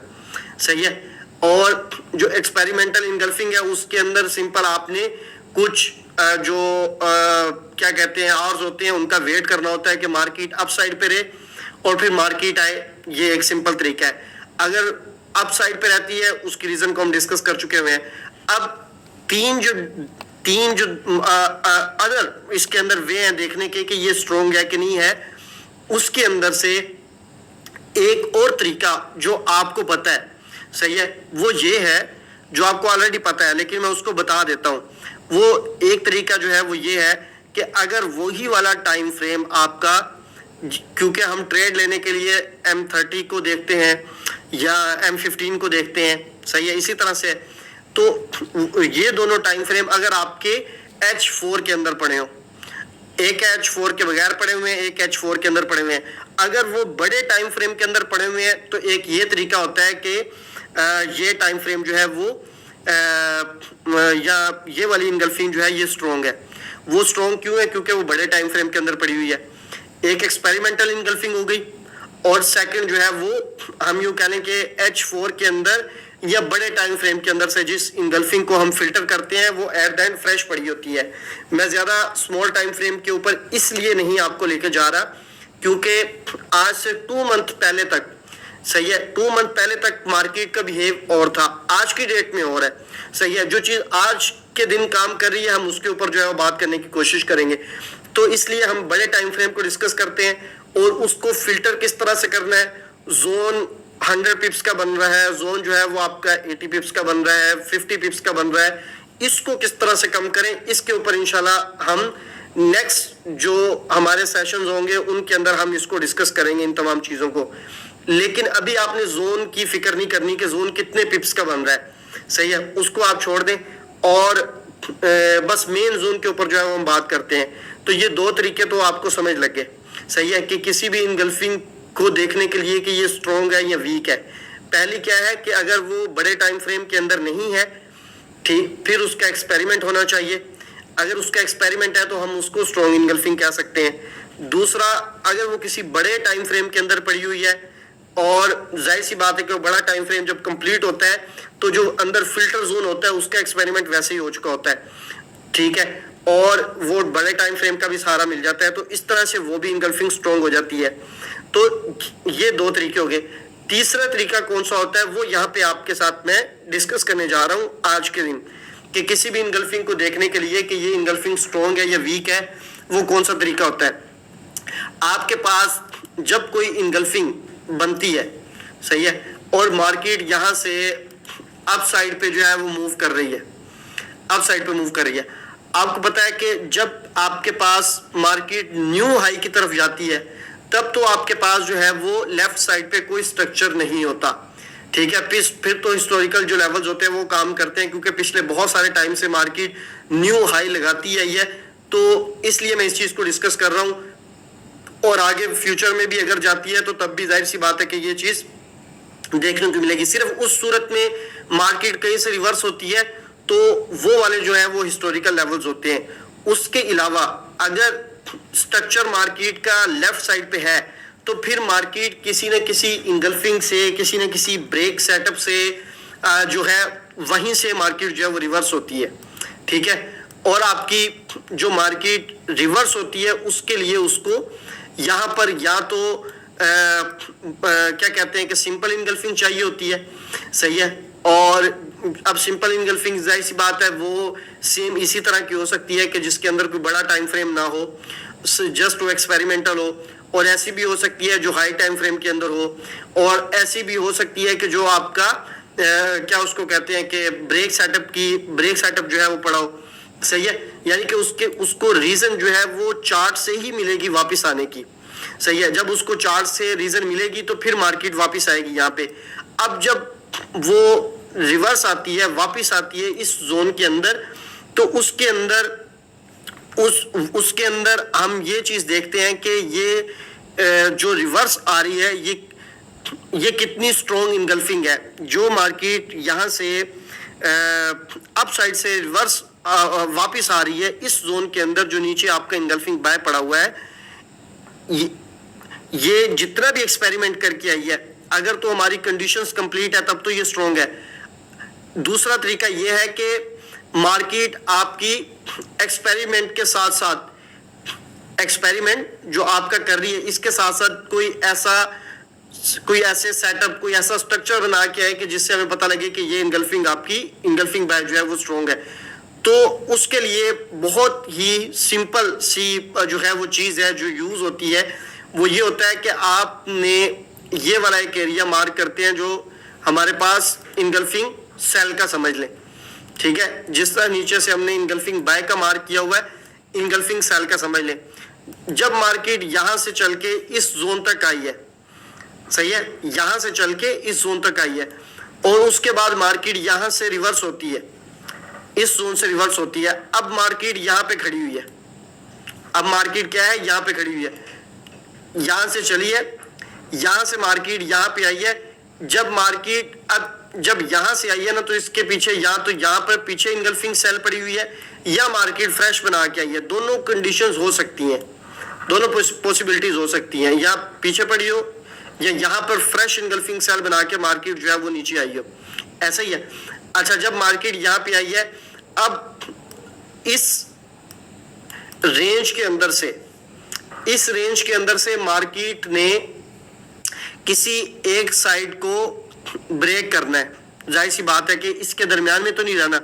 सही है, और जो एक्सपेरिमेंटल इनगल्फिंग है उसके अंदर सिंपल आपने कुछ क्या कहते हैं आवर्स होते हैं उनका वेट करना होता है कि मार्केट अप साइड पे रहे और फिर मार्केट आए। ये एक सिंपल तरीका है। अगर अप साइड पे रहती है उसकी रीजन को हम डिस्कस कर चुके हुए हैं। अब तीन जो अदर इसके अंदर वे हैं देखने के कि ये स्ट्रॉन्ग है कि नहीं है, उसके अंदर से एक और तरीका जो आपको पता है, सही है, वो ये है जो आपको ऑलरेडी पता है लेकिन मैं उसको बता देता हूं। वो एक तरीका जो है वो ये है कि अगर वही वाला टाइम फ्रेम आपका, क्योंकि हम ट्रेड लेने के लिए M30 को देखते हैं या M15 को देखते हैं, सही है, इसी तरह से, तो ये दोनों टाइम फ्रेम अगर आपके H4 के अंदर पड़े हो, एक H4 के बगैर पड़े हुए हैं, एक H4 के अंदर पड़े हुए हैं, अगर वो बड़े टाइम फ्रेम के अंदर पड़े हुए हैं तो एक ये तरीका होता है कि ये टाइम फ्रेम जो है वो या ये वाली इनगल्फिंग जो है ये स्ट्रॉन्ग है। वो स्ट्रॉन्ग क्यों है? क्योंकि वो बड़े टाइम फ्रेम के अंदर पड़ी हुई है। एक एक्सपेरिमेंटल इनगल्फिंग हो गई और सेकंड जो है वो हम यूं कह लें कि H4 के अंदर या बड़े टाइम फ्रेम के अंदर से जिस इनगल्फिंग को हम फिल्टर करते हैं वो एट द एंड फ्रेश पड़ी होती है। मैं ज्यादा स्मॉल टाइम फ्रेम के ऊपर इसलिए नहीं आपको लेके जा रहा क्योंकि आज से 2 मंथ पहले तक, सही है, 2 मंथ पहले तक मार्केट का बिहेव और था, आज की डेट में और है, सही है। जो चीज आज के दिन काम कर रही है हम उसके ऊपर जो है वो बात करने की कोशिश करेंगे। तो इसलिए हम बड़े टाइम फ्रेम को डिस्कस करते हैं और उसको फिल्टर किस तरह से करना है। जोन 100 पिप्स का बन रहा है, जोन जो है वो आपका 80 पिप्स का बन रहा है, 50 पिप्स का बन रहा है, इसको किस तरह से कम करें, इसके ऊपर इंशाल्लाह हम नेक्स्ट जो हमारे सेशंस होंगे उनके अंदर हम इसको डिस्कस करेंगे, इन तमाम चीजों को। लेकिन अभी आपने जोन की फिक्र नहीं करनी कि जोन कितने पिप्स का बन रहा है, सही है, उसको आप छोड़ दें और बस मेन जोन के ऊपर जो है वो हम बात करते हैं। तो ये 2 तरीके तो आपको समझ लग गए, सही है, कि किसी भी इनगल्फिंग को देखने के लिए कि ये स्ट्रॉन्ग है या वीक है। पहली क्या है कि अगर वो बड़े टाइम फ्रेम के अंदर नहीं है, ठीक, फिर उसका एक्सपेरिमेंट होना चाहिए। अगर उसका एक्सपेरिमेंट है तो हम उसको स्ट्रॉन्ग इनगल्फिंग कह सकते हैं। दूसरा, अगर वो किसी बड़े टाइम फ्रेम के अंदर पड़ी हुई है और जाहिर सी बात है कि वो बड़ा टाइम फ्रेम जब कंप्लीट होता है तो जो अंदर फिल्टर जोन होता है उसका एक्सपेरिमेंट वैसे ही हो चुका होता है, ठीक है, और वो बड़े टाइम फ्रेम का भी सहारा मिल जाता है, तो इस तरह से वो भी इनगल्फिंग स्ट्रॉन्ग हो जाती है। तो ये 2 तरीके हो गए। तीसरा तरीका कौन सा होता है वो यहाँ पे आपके साथ मैं डिस्कस करने जा रहा हूँ आज के दिन, कि किसी भी इनगल्फिंग को देखने के लिए कि ये इनगल्फिंग स्ट्रॉन्ग है या वीक है, वो कौन सा तरीका होता है। आपके पास जब कोई इनगल्फिंग बनती है, सही है, और मार्केट यहां से अप साइड पे जो है वो मूव कर रही है, अप साइड पे मूव कर रही है, आपको पता है कि जब आपके पास मार्केट न्यू हाई की तरफ जाती है तब तो आपके पास जो है वो लेफ्ट साइड पे कोई स्ट्रक्चर नहीं होता, ठीक है। फिर तो हिस्टोरिकल जो लेवल्स होते हैं वो काम करते हैं, क्योंकि पिछले बहुत सारे टाइम से मार्केट न्यू हाई लगाती है, तो इसलिए मैं इस चीज को डिस्कस कर रहा हूं। और आगे फ्यूचर में भी अगर जाती है तो तब भी जाहिर सी बात है कि ये चीज देखने को मिलेगी। सिर्फ उस सूरत में मार्केट कहीं से रिवर्स होती है तो वो वाले जो है वो हिस्टोरिकल लेवल्स होते हैं। उसके अलावा अगर स्ट्रक्चर मार्केट का लेफ्ट साइड पे है तो फिर मार्केट किसी न किसी इंगल्फिंग से, किसी न किसी ब्रेक सेटअप से जो है वहीं से मार्केट जो है वो रिवर्स होती है, ठीक है। और आपकी जो मार्केट रिवर्स होती है उसके लिए उसको यहाँ पर या तो क्या कहते हैं कि सिंपल इनगल्फिंग चाहिए होती है, सही है। और अब सिंपल इनगल्फिंग जाहिर सी बात है वो सेम इसी तरह की हो सकती है कि जिसके अंदर कोई बड़ा टाइम फ्रेम ना हो, जस्ट वो एक्सपेरिमेंटल हो, और ऐसी भी हो सकती है जो हाई टाइम फ्रेम के अंदर हो, और ऐसी भी हो सकती है कि जो आपका क्या उसको कहते हैं कि ब्रेक सेटअप जो है वो पड़ा हो, सही है। यानी कि उसको रीजन जो है वो चार्ट से ही मिलेगी वापस आने की, सही है। जब उसको चार्ट से रीजन मिलेगी तो फिर मार्केट वापस आएगी यहाँ पे। अब जब वो रिवर्स आती है, वापस आती है इस जोन के अंदर, तो उसके अंदर हम ये चीज देखते हैं कि ये जो रिवर्स आ रही है ये कितनी स्ट्रॉन्ग इनगल्फिंग है। जो मार्केट यहाँ से अप साइड से रिवर्स वापस आ रही है इस जोन के अंदर, जो नीचे आपका इनगल्फिंग बाय पड़ा हुआ है, ये जितना भी एक्सपेरिमेंट करके आई है, अगर तो हमारी कंडीशंस कंप्लीट है तब तो ये स्ट्रॉन्ग है। दूसरा तरीका ये है कि मार्केट आपकी एक्सपेरिमेंट के साथ साथ, एक्सपेरिमेंट जो आपका कर रही है इसके साथ साथ कोई ऐसे सेटअप, कोई ऐसा स्ट्रक्चर बना के है कि जिससे हमें पता लगे कि ये इनगल्फिंग बाय जो है वो स्ट्रॉन्ग है। तो उसके लिए बहुत ही सिंपल सी जो है वो चीज है जो यूज होती है, वो ये होता है कि आपने ये वाला एक एरिया मार्क करते हैं जो हमारे पास इनगल्फिंग सेल का समझ लें, ठीक है। जिस तरह नीचे से हमने इनगल्फिंग बाय का मार्क किया हुआ है, इनगल्फिंग सेल का समझ लें। जब मार्केट यहां से चल के इस जोन तक आई है, सही है, यहां से चल के इस जोन तक आई है, और उसके बाद मार्केट यहां से रिवर्स होती है, इस जोन से रिवर्स होती है। अब मार्केट यहां पे खड़ी हुई है, अब मार्केट क्या है, यहां पे खड़ी हुई है, यहां से चली है, यहां से मार्केट यहां पे आई है। जब मार्केट अब जब यहां से आई है ना, तो इसके पीछे या तो यहां पर पीछे इंगल्फिंग सेल पड़ी हुई है या मार्केट फ्रेश बना के आई है। दोनों कंडीशंस हो सकती हैं, दोनों पॉसिबिलिटीज हो सकती हैं, या पीछे पड़ी हो या यहां पर फ्रेश इंगल्फिंग सेल बना के मार्केट जो है वो नीचे आई हो, ऐसा ही है। अच्छा, जब मार्केट यहां पे आई है, अब इस रेंज के अंदर से मार्केट ने किसी एक साइड को ब्रेक करना है। जाहिर सी बात है कि इसके दरमियान में तो नहीं रहना,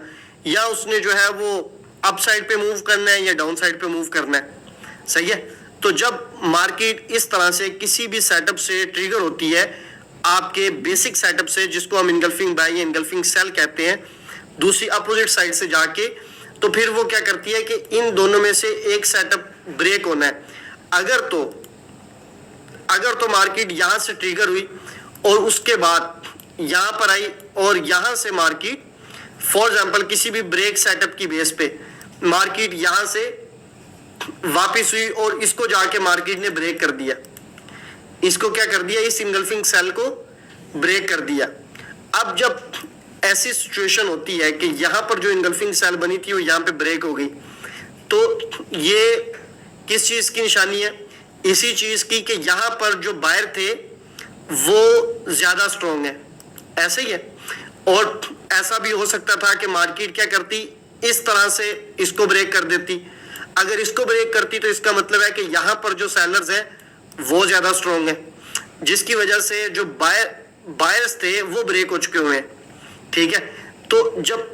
या उसने जो है वो अप साइड पे मूव करना है या डाउन साइड पे मूव करना है, सही है। तो जब मार्केट इस तरह से किसी भी सेटअप से ट्रिगर होती है, आपके बेसिक सेटअप से, जिसको हम इंगल्फिंग बाय या इंगल्फिंग सेल कहते हैं, दूसरी अपोजिट साइड से जाके, तो फिर वो क्या करती है कि इन दोनों में से एक सेटअप ब्रेक होना है। अगर तो मार्केट यहां से ट्रिगर हुई और उसके बाद यहां पर आई और यहां से मार्केट, फॉर एग्जांपल किसी भी ब्रेक सेटअप की बेस पे मार्केट यहां से वापस हुई और इसको जाके मार्केट ने ब्रेक कर दिया, इसको क्या कर दिया, इस इंगल्फिंग सेल को ब्रेक कर दिया। अब जब ऐसी सिचुएशन होती है कि यहां पर जो इंगल्फिंग सेल बनी थी वो यहां पे ब्रेक हो गई, तो ये किस चीज की निशानी है? इसी चीज की कि यहां पर जो बायर थे वो ज्यादा स्ट्रॉन्ग है, ऐसे ही है। और ऐसा भी हो सकता था कि मार्केट क्या करती, इस तरह से इसको ब्रेक कर देती। अगर इसको ब्रेक करती तो इसका मतलब है कि यहां पर जो सेलर्स है वो ज्यादा स्ट्रॉन्ग है, जिसकी वजह से जो बायर्स थे वो ब्रेक हो चुके हुए हैं, ठीक है। तो जब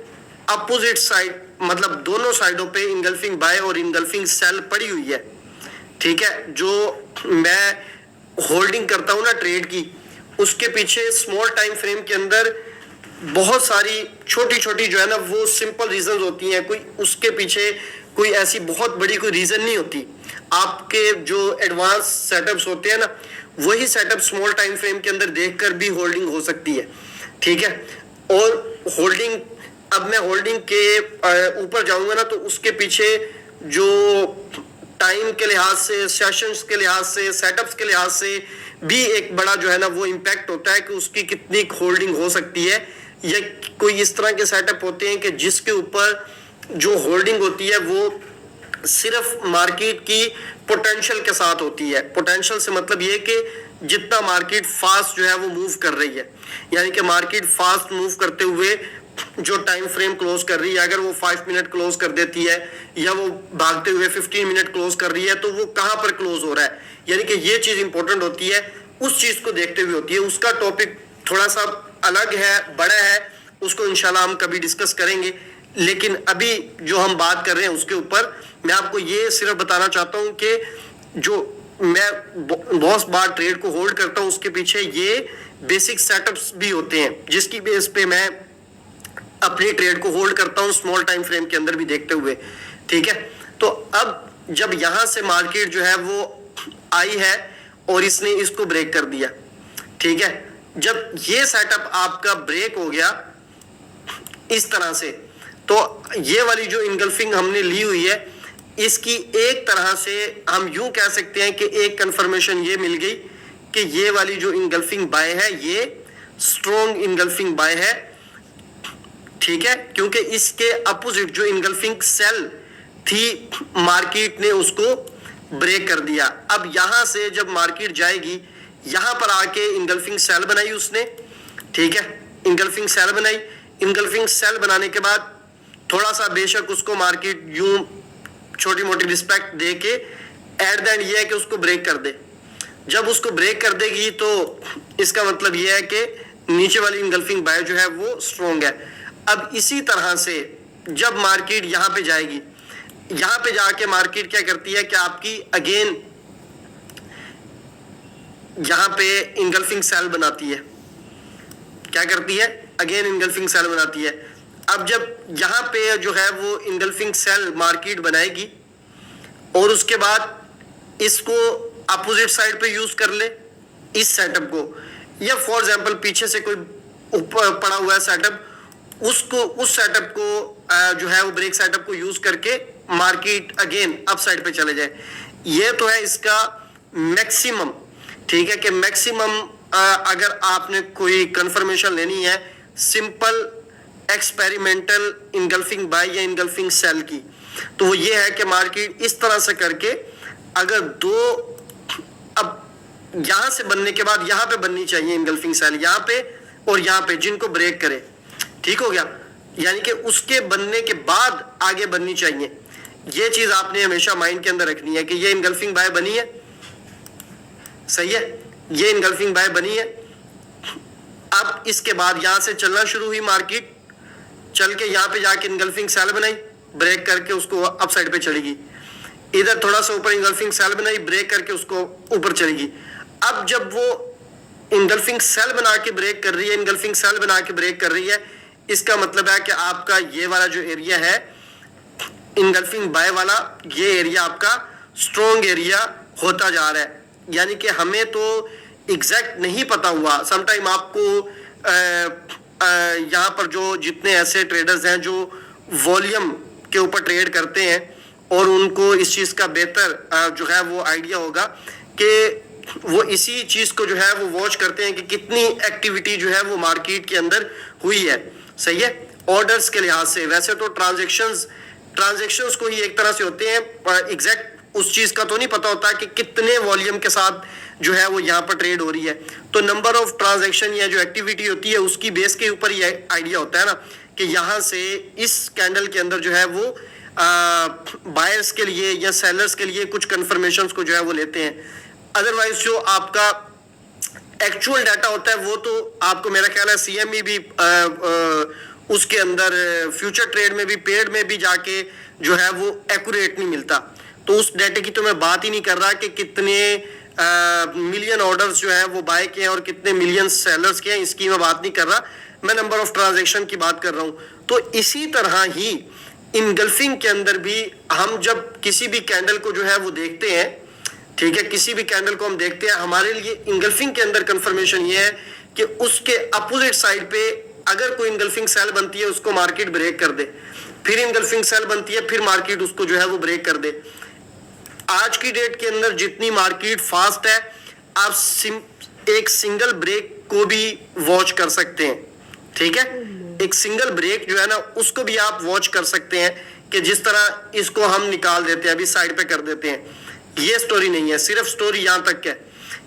अपोजिट साइड, मतलब दोनों साइडों पे इंगल्फिंग बाय और इंगल्फिंग सेल पड़ी हुई है, ठीक है, जो मैं होल्डिंग करता हूं ना ट्रेड की, उसके पीछे स्मॉल टाइम फ्रेम के अंदर बहुत सारी छोटी छोटी जो है ना वो सिंपल रीजंस होती हैं। कोई उसके पीछे कोई ऐसी बहुत बड़ी कोई रीजन नहीं होती। आपके जो एडवांस सेटअप्स होते हैं ना, वही सेटअप स्मॉल टाइम फ्रेम के अंदर देखकर भी होल्डिंग हो सकती है, ठीक है। और होल्डिंग, अब मैं होल्डिंग के ऊपर जाऊंगा ना, तो उसके पीछे जो टाइम के लिहाज से, सेशंस के लिहाज से, सेटअप्स के लिहाज से भी एक बड़ा जो है ना वो इम्पैक्ट होता है कि उसकी कितनी होल्डिंग हो सकती है। या कोई इस तरह के सेटअप होते हैं कि जिसके ऊपर जो होल्डिंग होती है वो सिर्फ मार्केट की पोटेंशियल के साथ होती है। पोटेंशियल से मतलब ये कि जितना मार्केट फास्ट जो है वो मूव कर रही है, यानी कि मार्केट फास्ट मूव करते हुए जो टाइम फ्रेम क्लोज कर रही है, अगर वो 5 मिनट क्लोज कर देती है या वो भागते हुए 15 मिनट क्लोज कर रही है, तो वो कहां पर क्लोज हो रहा है, यानी कि ये चीज इंपॉर्टेंट होती है, उस चीज को देखते हुए होती है। उसका टॉपिक थोड़ा सा अलग है, बड़ा है, उसको इंशाल्लाह हम कभी डिस्कस करेंगे। लेकिन अभी जो हम बात कर रहे हैं उसके ऊपर मैं आपको ये सिर्फ बताना चाहता हूं कि जो मैं बहुत बार ट्रेड को होल्ड करता हूं, उसके पीछे ये बेसिक सेटअप्स भी होते हैं, जिसकी बेस पे मैं अपनी ट्रेड को होल्ड करता हूं स्मॉल टाइम फ्रेम के अंदर भी देखते हुए, ठीक है। तो अब जब यहां से मार्केट जो है वो आई है और इसने इसको ब्रेक कर दिया, ठीक है। जब ये सेटअप आपका ब्रेक हो गया इस तरह से, तो ये वाली जो इंगल्फिंग हमने ली हुई है, इसकी एक तरह से हम यूं कह सकते हैं कि एक कंफर्मेशन ये मिल गई कि ये वाली जो इंगल्फिंग बाय है ये स्ट्रॉन्ग इंगल्फिंग बाय है, ठीक है, क्योंकि इसके अपोजिट जो इंगल्फिंग सेल थी मार्केट ने उसको ब्रेक कर दिया। अब यहां से जब मार्केट जाएगी, यहां पर आके इंगल्फिंग सेल बनाई उसने, ठीक है, इंगल्फिंग सेल बनाई। इंगल्फिंग सेल बनाने के बाद थोड़ा सा बेशक उसको मार्केट यूं छोटी मोटी रिस्पेक्ट दे के एट द एंड ये है कि उसको ब्रेक कर दे। जब उसको ब्रेक कर देगी तो इसका मतलब ये है कि नीचे वाली इंगल्फिंग बाय जो है वो स्ट्रॉन्ग है। अब इसी तरह से जब मार्केट यहां पे जाएगी, यहां पे जाके मार्केट क्या करती है कि आपकी अगेन यहां पे इंगल्फिंग सेल बनाती है। क्या करती है? अगेन इंगल्फिंग सेल बनाती है। अब जब यहां पे जो है वो इंगल्फिंग सेल मार्केट बनाएगी और उसके बाद इसको अपोजिट साइड पे यूज कर ले इस सेटअप को, या फॉर एग्जांपल पीछे से कोई ऊपर पड़ा हुआ है सेटअप, उसको उस सेटअप को जो है वो ब्रेक सेटअप को यूज करके मार्केट अगेन अप साइड पे चले जाए। ये तो है इसका मैक्सिमम, ठीक है, कि मैक्सिमम अगर आपने कोई कंफर्मेशन लेनी है सिंपल एक्सपेरिमेंटल इनगल्फिंग बाय या इनगल्फिंग सेल की, तो वो ये है कि मार्केट इस तरह से करके अगर दो, अब यहां से बनने के बाद यहां पे बननी चाहिए इनगल्फिंग सेल, यहां पे और यहां पे, जिनको ब्रेक करे, ठीक हो गया, यानी कि उसके बनने के बाद आगे बननी चाहिए। ये चीज आपने हमेशा माइंड के अंदर रखनी है कि ये इनगल्फिंग बाय बनी है, सही है, ये इनगल्फिंग बाय बनी है। अब इसके बाद यहां से चलना शुरू हुई मार्केट, चल के यहां पे जाके इनगल्फिंग सेल बनाई, ब्रेक करके उसको अप साइड पे चलेगी, इधर थोड़ा सा ऊपर इनगल्फिंग सेल बनाई, ब्रेक करके उसको ऊपर चलेगी। अब जब वो इनगल्फिंग सेल बना के ब्रेक कर रही है, इनगल्फिंग सेल बना के ब्रेक कर रही है, इसका मतलब है कि आपका ये वाला जो एरिया है इनगल्फिंग बाय वाला, ये एरिया आपका स्ट्रॉन्ग एरिया होता जा रहा है। यानी कि हमें तो एग्जैक्ट नहीं पता हुआ, समटाइम आपको यहाँ पर जो जितने ऐसे ट्रेडर्स हैं जो वॉल्यूम के ऊपर ट्रेड करते हैं और उनको इस चीज़ का बेहतर जो है वो आइडिया होगा कि वो इसी चीज़ को जो है वो वॉच करते हैं कि कितनी एक्टिविटी जो है वो मार्केट के अंदर हुई है, सही है, ऑर्डर्स के लिहाज से। वैसे तो ट्रांजेक्शंस को ही एक तरह से होते हैं, एग्जैक्ट उस चीज़ का तो नहीं पता होता कि कितने वॉल्यूम के साथ जो है वो यहाँ पर ट्रेड हो रही है, तो नंबर ऑफ ट्रांजैक्शन या जो एक्टिविटी होती है उसकी बेस के ऊपर ही आइडिया होता है ना कि यहाँ से इस कैंडल के अंदर जो है वो बायर्स के लिए या सेलर्स के लिए कुछ कंफर्मेशंस को जो है वो लेते हैं। अदरवाइज जो आपका एक्चुअल डाटा होता है वो तो आपको मेरा ख्याल है CME भी उसके अंदर फ्यूचर ट्रेड में भी, पेड में भी जाके जो है वो एक्यूरेट नहीं मिलता। तो उस डाटे की तो मैं बात ही नहीं कर रहा कि कितने मिलियन ऑर्डर्स जो है वो बाय के हैं और कितने मिलियन सेलर्स के हैं, इसकी मैं बात नहीं कर रहा, मैं नंबर ऑफ ट्रांजैक्शन की बात कर रहा हूं। तो इसी तरह ही इनगल्फिंग के अंदर भी हम जब किसी भी कैंडल को जो है वो देखते हैं, ठीक है, किसी भी कैंडल को हम देखते हैं, हमारे लिए इनगल्फिंग के अंदर कंफर्मेशन ये है कि उसके अपोजिट साइड पे अगर कोई इनगल्फिंग सेल बनती है उसको मार्केट ब्रेक कर दे, फिर इनगल्फिंग सेल बनती है, फिर मार्केट उसको जो है वो ब्रेक कर दे। आज की डेट के अंदर जितनी मार्केट फास्ट है, आप एक सिंगल ब्रेक को भी वॉच कर सकते हैं, ठीक है, एक सिंगल ब्रेक जो है ना उसको भी आप वॉच कर सकते हैं कि जिस तरह इसको हम निकाल देते हैं, अभी साइड पे कर देते हैं। ये स्टोरी नहीं है, सिर्फ स्टोरी यहां तक है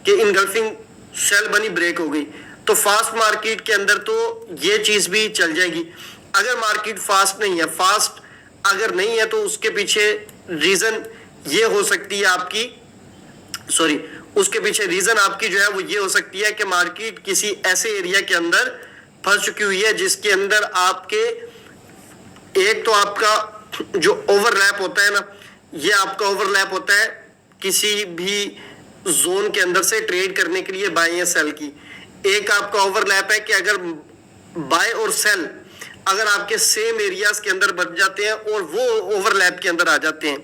कि इनगल्फिंग सेल बनी, ब्रेक हो गई, तो फास्ट मार्केट के अंदर तो ये चीज भी चल जाएगी। अगर मार्केट फास्ट नहीं है, फास्ट अगर नहीं है तो उसके पीछे रीजन ये हो सकती है आपकी, सॉरी, उसके पीछे रीजन आपकी जो है वो ये हो सकती है कि मार्केट किसी ऐसे एरिया के अंदर फंस चुकी हुई है जिसके अंदर आपके एक तो आपका जो ओवरलैप होता है ना, ये आपका ओवरलैप होता है किसी भी जोन के अंदर से ट्रेड करने के लिए बाय या सेल की। एक आपका ओवरलैप है कि अगर बाय और सेल अगर आपके सेम एरियाज के अंदर बन जाते हैं और वो ओवरलैप के अंदर आ जाते हैं,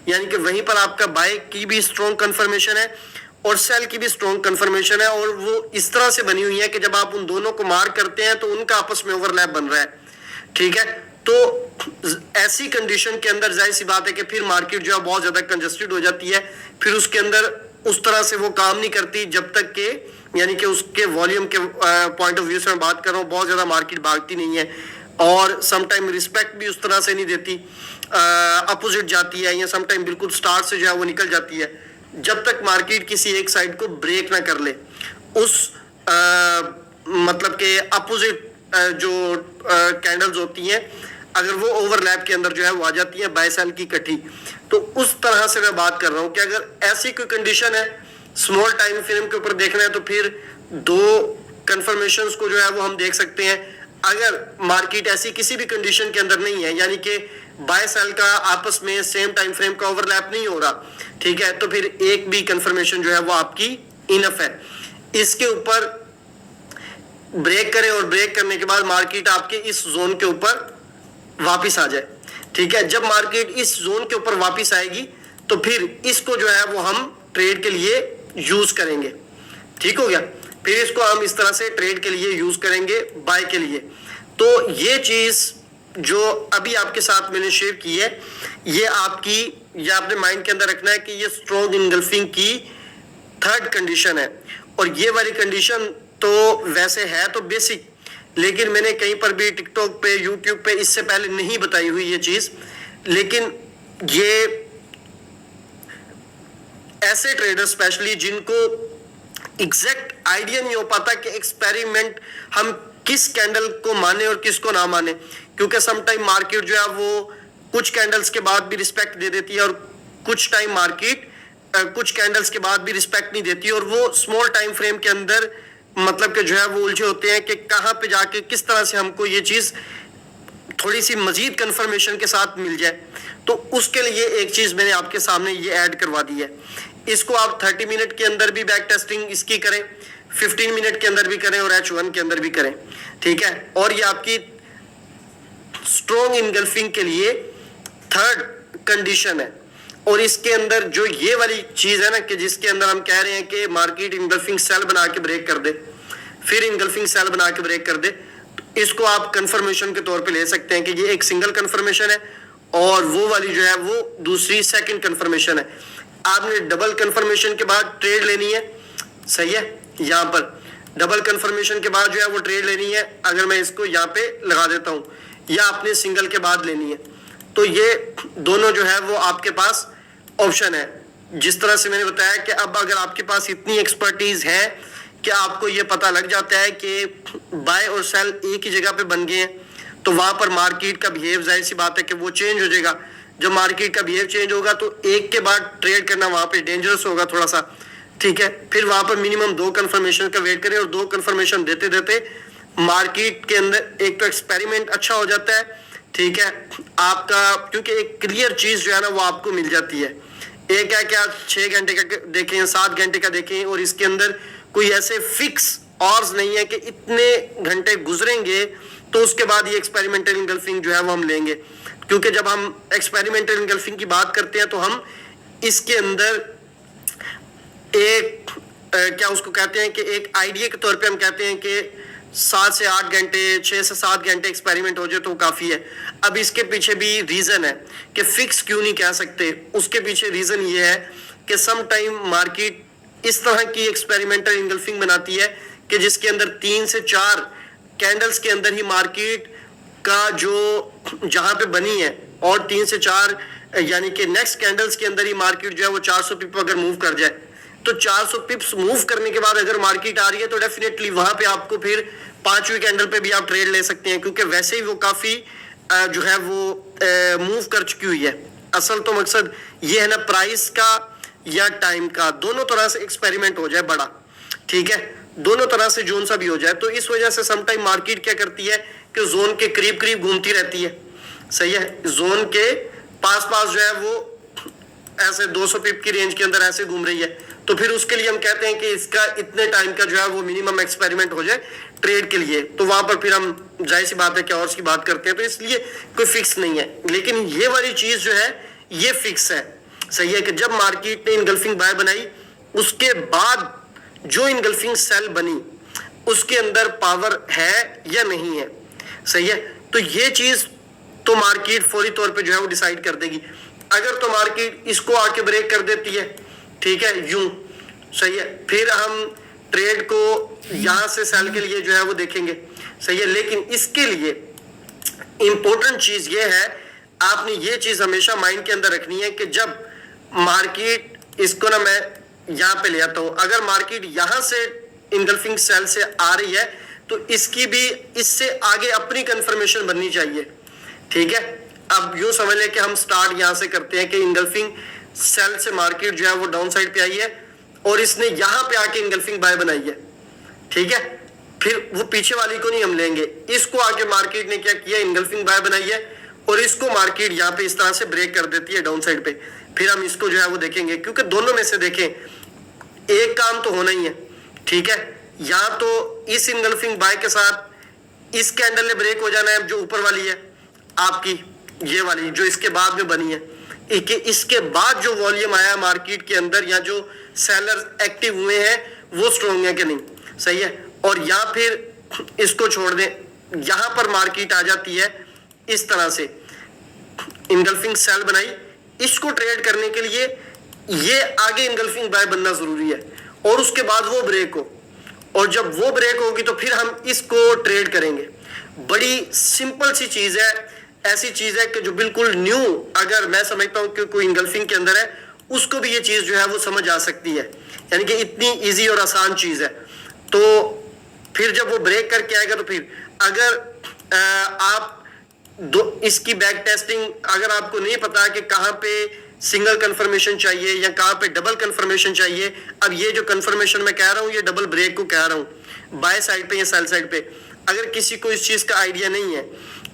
यानी कि वहीं पर आपका बाय की भी स्ट्रॉन्ग कंफर्मेशन है और सेल की भी स्ट्रॉन्ग कंफर्मेशन है, और वो इस तरह से बनी हुई है कि जब आप उन दोनों को मार्क करते हैं तो उनका आपस में ओवरलैप बन रहा है, ठीक है। तो ऐसी कंडीशन के अंदर जाहिर सी बात है कि फिर मार्केट जो है बहुत ज्यादा कंजस्टेड हो जाती है, फिर उसके अंदर उस तरह से वो काम नहीं करती जब तक के, यानी कि उसके वॉल्यूम के पॉइंट ऑफ व्यू से मैं बात कर रहा हूँ, बहुत ज्यादा मार्केट भागती नहीं है और समटाइम रिस्पेक्ट भी उस तरह से नहीं देती, अपोजिट जाती है या समटाइम बिल्कुल स्टार्ट से जो है वो निकल जाती है, जब तक मार्केट किसी एक साइड को ब्रेक ना कर ले। उस मतलब के अपोजिट जो कैंडल्स होती हैं अगर वो ओवरलैप के अंदर जो है वो आ जाती है बाय सेल की इकट्ठी, तो उस तरह से मैं बात कर रहा हूं कि अगर ऐसी कोई कंडीशन है, स्मॉल टाइम फ्रेम के ऊपर देखना है तो फिर दो कंफर्मेशंस को जो है वो हम देख सकते हैं। अगर मार्केट ऐसी किसी भी कंडीशन के अंदर नहीं है, यानी कि बाय सेल का आपस में सेम टाइम फ्रेम का ओवरलैप नहीं हो रहा, ठीक है, तो फिर एक भी कंफर्मेशन जो है वो आपकी इनफ है। इसके ऊपर ब्रेक करे और ब्रेक करने के बाद मार्केट आपके इस जोन के ऊपर वापिस आ जाए, ठीक है, जब मार्केट इस जोन के ऊपर वापिस आएगी तो फिर इसको जो है वो हम ट्रेड के लिए यूज करेंगे, ठीक हो गया, फिर इसको हम इस तरह से ट्रेड के लिए यूज करेंगे बाय के लिए। तो ये चीज जो अभी आपके साथ मैंने शेयर की है, ये आपकी, ये आपने माइंड के अंदर रखना है कि ये स्ट्रॉन्ग इनगल्फिंग की थर्ड कंडीशन है, और ये वाली कंडीशन तो वैसे है तो बेसिक, लेकिन मैंने कहीं पर भी टिकटॉक पे, यूट्यूब पे इससे पहले नहीं बताई हुई ये चीज। लेकिन ये ऐसे ट्रेडर स्पेशली जिनको एग्जैक्ट आइडिया नहीं हो पाता कि एक्सपेरिमेंट हम किस कैंडल को माने और किसको ना माने, क्योंकि समटाइम मार्केट जो है वो कुछ कैंडल्स के बाद भी रिस्पेक्ट दे देती है और कुछ टाइम मार्केट कुछ कैंडल्स के बाद भी रिस्पेक्ट नहीं देती, और वो स्मॉल टाइम फ्रेम के अंदर मतलब कि जो है वो उलझे होते हैं कि कहां पे जाके किस तरह से हमको ये चीज थोड़ी सी मजीद कंफर्मेशन के साथ मिल जाए। तो उसके लिए एक चीज मैंने आपके सामने ये ऐड करवा दी है। इसको आप 30 मिनट के अंदर भी बैक टेस्टिंग इसकी करें, 15 मिनट के अंदर भी करें और H1 के अंदर भी करें, ठीक है। और ये आपकी स्ट्रॉन्ग इनगल्फिंग के लिए थर्ड कंडीशन है। और इसके अंदर जो ये वाली चीज है ना कि जिसके अंदर हम कह रहे हैं कि मार्केट इनगल्फिंग सेल बना के ब्रेक कर दे, फिर इनगल्फिंग सेल बना के ब्रेक कर दे, तो इसको आप कंफर्मेशन के तौर पे ले सकते हैं कि ये एक सिंगल कंफर्मेशन है और वो वाली जो है वो दूसरी सेकंड कंफर्मेशन है। आपने डबल कंफर्मेशन के बाद ट्रेड लेनी है, सही है। यहाँ पर डबल कंफर्मेशन के बाद जो है वो ट्रेड लेनी है। अगर मैं इसको यहाँ पे लगा देता हूँ, या आपने सिंगल के बाद लेनी है, तो ये दोनों जो है वो आपके पास ऑप्शन है। जिस तरह से मैंने बताया कि अब अगर आपके पास इतनी एक्सपर्टीज है कि आपको ये पता लग जाता है कि बाय और सेल एक ही जगह पे बन गए हैं, तो वहां पर मार्केट का बिहेव जाहिर सी बात है कि वो चेंज हो जाएगा। जब मार्केट का बिहेव चेंज होगा तो एक के बाद ट्रेड करना वहां पे डेंजरस होगा थोड़ा सा, ठीक है। फिर वहां पर मिनिमम 2 कंफर्मेशन का वेट करें और 2 कंफर्मेशन देते देते मार्केट के अंदर एक तो एक्सपेरिमेंट अच्छा हो जाता है, ठीक है आपका, क्योंकि एक क्लियर चीज जो है ना वो आपको मिल जाती है। एक है कि आप 6 घंटे का देखें, 7 घंटे का देखें, और इसके अंदर कोई ऐसे फिक्स ऑर्स नहीं है कि इतने घंटे गुजरेंगे तो उसके बाद ये एक्सपेरिमेंटल इनगल्फिंग जो है वो हम लेंगे। क्योंकि जब हम एक्सपेरिमेंटल इनगल्फिंग की बात करते हैं तो हम इसके अंदर एक क्या उसको कहते हैं कि एक आइडिया के तौर पे हम कहते हैं कि 7 से 8 घंटे, 6 से 7 घंटे एक्सपेरिमेंट हो जाए तो काफी है। अब इसके पीछे भी रीजन है कि फिक्स क्यों नहीं कह सकते। उसके पीछे रीजन ये है कि सम टाइम मार्केट इस तरह की एक्सपेरिमेंटल इनगल्फिंग बनाती है कि जिसके अंदर 3 से 4 कैंडल्स के अंदर ही मार्केट का जो जहां पे बनी है, और 3 से 4 यानी कि नेक्स्ट कैंडल्स के अंदर ही मार्केट जो है वो 400 पिप अगर मूव कर जाए, तो 400 पिप्स मूव करने के बाद अगर मार्केट आ रही है तो डेफिनेटली वहां पे आपको फिर 5वीं कैंडल पे भी आप ट्रेड ले सकते हैं, क्योंकि वैसे ही वो काफी जो है वो मूव कर चुकी हुई है। असल तो मकसद ये है ना प्राइस का या टाइम का, दोनों तरह से एक्सपेरिमेंट हो जाए बड़ा, ठीक है, दोनों तरह से जोन सा भी हो जाए। तो इस वजह से समटाइम मार्केट क्या करती है कि जोन के करीब करीब घूमती रहती है, सही है। जोन के पास पास जो है वो ऐसे 200 पिप की रेंज के अंदर ऐसे घूम रही है, तो फिर उसके लिए हम कहते हैं कि इसका इतने टाइम का जो है वो मिनिमम एक्सपेरिमेंट हो जाए ट्रेड के लिए। तो वहां पर फिर हम जाहिर सी बात है कि और की बात करते हैं, तो इसलिए कोई फिक्स नहीं है। लेकिन ये वाली चीज जो है ये फिक्स है, सही है, कि जब मार्केट ने इनगल्फिंग बाय बनाई उसके बाद जो इनगल्फिंग सेल बनी उसके अंदर पावर है या नहीं है, सही है। तो ये चीज तो मार्केट फौरी तौर पे जो है वो डिसाइड कर देगी। अगर तो मार्केट इसको आके ब्रेक कर देती है, ठीक है, यूं, सही है, फिर हम ट्रेड को यहां से सेल के लिए जो है वो देखेंगे, सही है। लेकिन इसके लिए इंपॉर्टेंट चीज ये है, आपने ये चीज हमेशा माइंड के अंदर रखनी है कि जब मार्केट, इसको ना मैं यहां पे ले आता हूं, अगर मार्केट यहां से इनगल्फिंग सेल से आ रही है तो इसकी भी इससे आगे अपनी कंफर्मेशन बननी चाहिए, ठीक है। अब यूं समझ लें कि हम स्टार्ट यहां से करते हैं कि इनगल्फिंग सेल से मार्केट जो है वो डाउन साइड पे आई है और इसने यहां पे आके इनगल्फिंग बाय बनाई है, ठीक है। फिर वो पीछे वाली को नहीं हम लेंगे, इसको आके मार्केट ने क्या किया, इनगल्फिंग बाय बनाई है और इसको मार्केट यहां पे इस तरह से ब्रेक कर देती है डाउन साइड पे। फिर हम इसको जो है वो देखेंगे, क्योंकि दोनों में से देखें एक काम तो होना ही है, ठीक है। या तो इस इनगल्फिंग बाय के साथ इस कैंडल ने ब्रेक हो जाना है जो ऊपर वाली है आपकी, ये वाली जो इसके बाद में बनी है, इसके बाद जो वॉल्यूम आया मार्केट के अंदर या जो सेलर एक्टिव हुए हैं वो स्ट्रॉन्ग है कि नहीं, सही है। और या फिर इसको छोड़ दें, यहां पर मार्केट आ जाती है इस तरह से, इनगल्फिंग सेल बनाई, इसको ट्रेड करने के लिए ये आगे इनगल्फिंग बाय बनना जरूरी है और उसके बाद वो ब्रेक हो और जब वो ब्रेक होगी तो फिर हम इसको ट्रेड करेंगे। बड़ी सिंपल सी चीज है, ऐसी चीज है कि जो बिल्कुल न्यू, अगर मैं समझता हूं कि कोई इंगल्फिंग के अंदर है उसको भी ये चीज जो है वो समझ आ सकती है, यानी कि इतनी इजी और आसान चीज है। तो फिर जब वो ब्रेक करके आएगा तो फिर अगर आप इसकी बैक टेस्टिंग, अगर आपको नहीं पता कि कहां पे सिंगल कंफर्मेशन चाहिए या कहां पे डबल कंफर्मेशन चाहिए, अब ये जो कंफर्मेशन मैं कह रहा हूं ये डबल ब्रेक को कह रहा हूं, बाय साइड पे या सेल साइड पे। अगर किसी को इस चीज का आइडिया नहीं है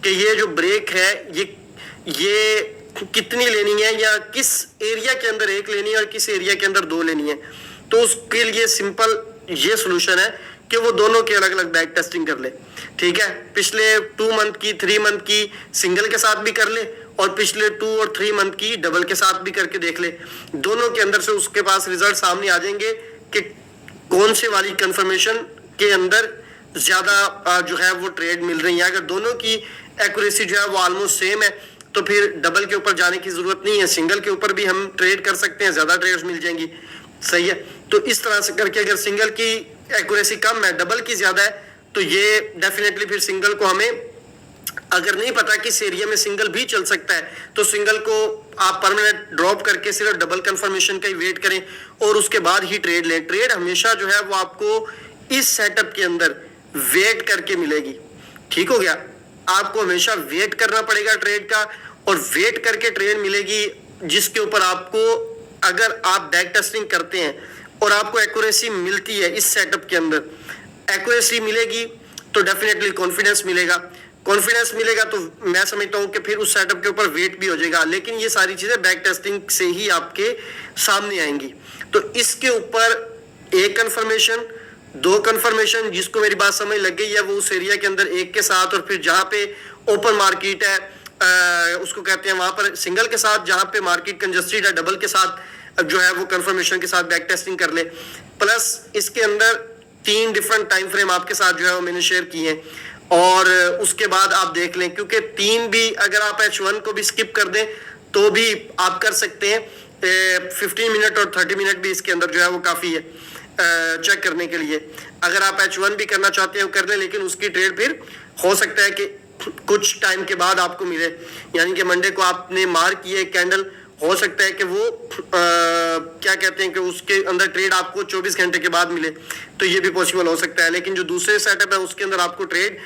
कि ये जो ब्रेक है ये कितनी लेनी है या किस एरिया के अंदर एक लेनी है और किस एरिया के अंदर दो लेनी है, तो उसके लिए सिंपल ये सोल्यूशन है कि वो दोनों की अलग अलग बैक टेस्टिंग कर ले। ठीक है, पिछले 2 मंथ की 3 मंथ की सिंगल के साथ भी कर ले और पिछले 2 और 3 मंथ की डबल के साथ भी करके देख ले। दोनों के अंदर से उसके पास रिजल्ट सामने आ जाएंगे कि कौन से वाली कंफर्मेशन के अंदर ज्यादा जो है वो ट्रेड मिल रही है। अगर दोनों की एक्यूरेसी जो है वो ऑलमोस्ट सेम है तो फिर डबल के ऊपर जाने की जरूरत नहीं है, सिंगल के ऊपर भी हम ट्रेड कर सकते हैं, ज्यादा ट्रेड्स मिल जाएंगी। सही है, तो इस तरह से करके अगर सिंगल की एक्यूरेसी कम है डबल की ज्यादा है तो ये डेफिनेटली फिर सिंगल को हमें, अगर नहीं पता कि इस एरिया में सिंगल भी चल सकता है तो सिंगल को आप परमानेंट ड्रॉप करके सिर्फ डबल कंफर्मेशन का ही वेट करें और उसके बाद ही ट्रेड लें। ट्रेड हमेशा जो है वो आपको इस सेटअप के अंदर वेट करके मिलेगी। ठीक हो गया, आपको हमेशा वेट करना पड़ेगा ट्रेड का और वेट करके ट्रेड मिलेगी जिसके ऊपर आपको, अगर आप बैक टेस्टिंग करते हैं और आपको एक्यूरेसी मिलती है, इस सेटअप के अंदर एक्यूरेसी मिलेगी तो डेफिनेटली कॉन्फिडेंस मिलेगा। कॉन्फिडेंस मिलेगा तो मैं समझता हूं कि फिर उस सेटअप के ऊपर वेट भी हो जाएगा। लेकिन ये सारी चीजें बैक टेस्टिंग से ही आपके सामने आएंगी। तो इसके ऊपर एक कंफर्मेशन, 2 कंफर्मेशन, जिसको मेरी बात समझ लग गई है वो उस एरिया के अंदर एक के साथ, और फिर जहां पे ओपन मार्केट है उसको कहते हैं वहां पर सिंगल के साथ, जहां पे मार्केट कंजस्टेड है डबल के साथ जो है वो कंफर्मेशन के साथ बैक टेस्टिंग कर ले। प्लस इसके अंदर 3 डिफरेंट टाइम फ्रेम आपके साथ जो है वो मैंने शेयर किए हैं और उसके बाद आप देख लें, क्योंकि 3 भी अगर आप H1 को भी स्किप कर दें तो भी आप कर सकते हैं। 15 मिनट और 30 मिनट भी इसके अंदर जो है वो काफी है चेक करने के लिए। अगर आप H1 भी करना चाहते हैं कर लें, लेकिन उसकी ट्रेड फिर हो सकता है कि कुछ टाइम के बाद आपको मिले, यानी कि मंडे को आपने मार्क किए कैंडल, हो सकता है कि वो क्या कहते हैं कि उसके अंदर ट्रेड आपको 24 घंटे के बाद मिले, तो ये भी पॉसिबल हो सकता है। लेकिन जो दूसरे सेटअप है उसके अंदर आपको ट्रेड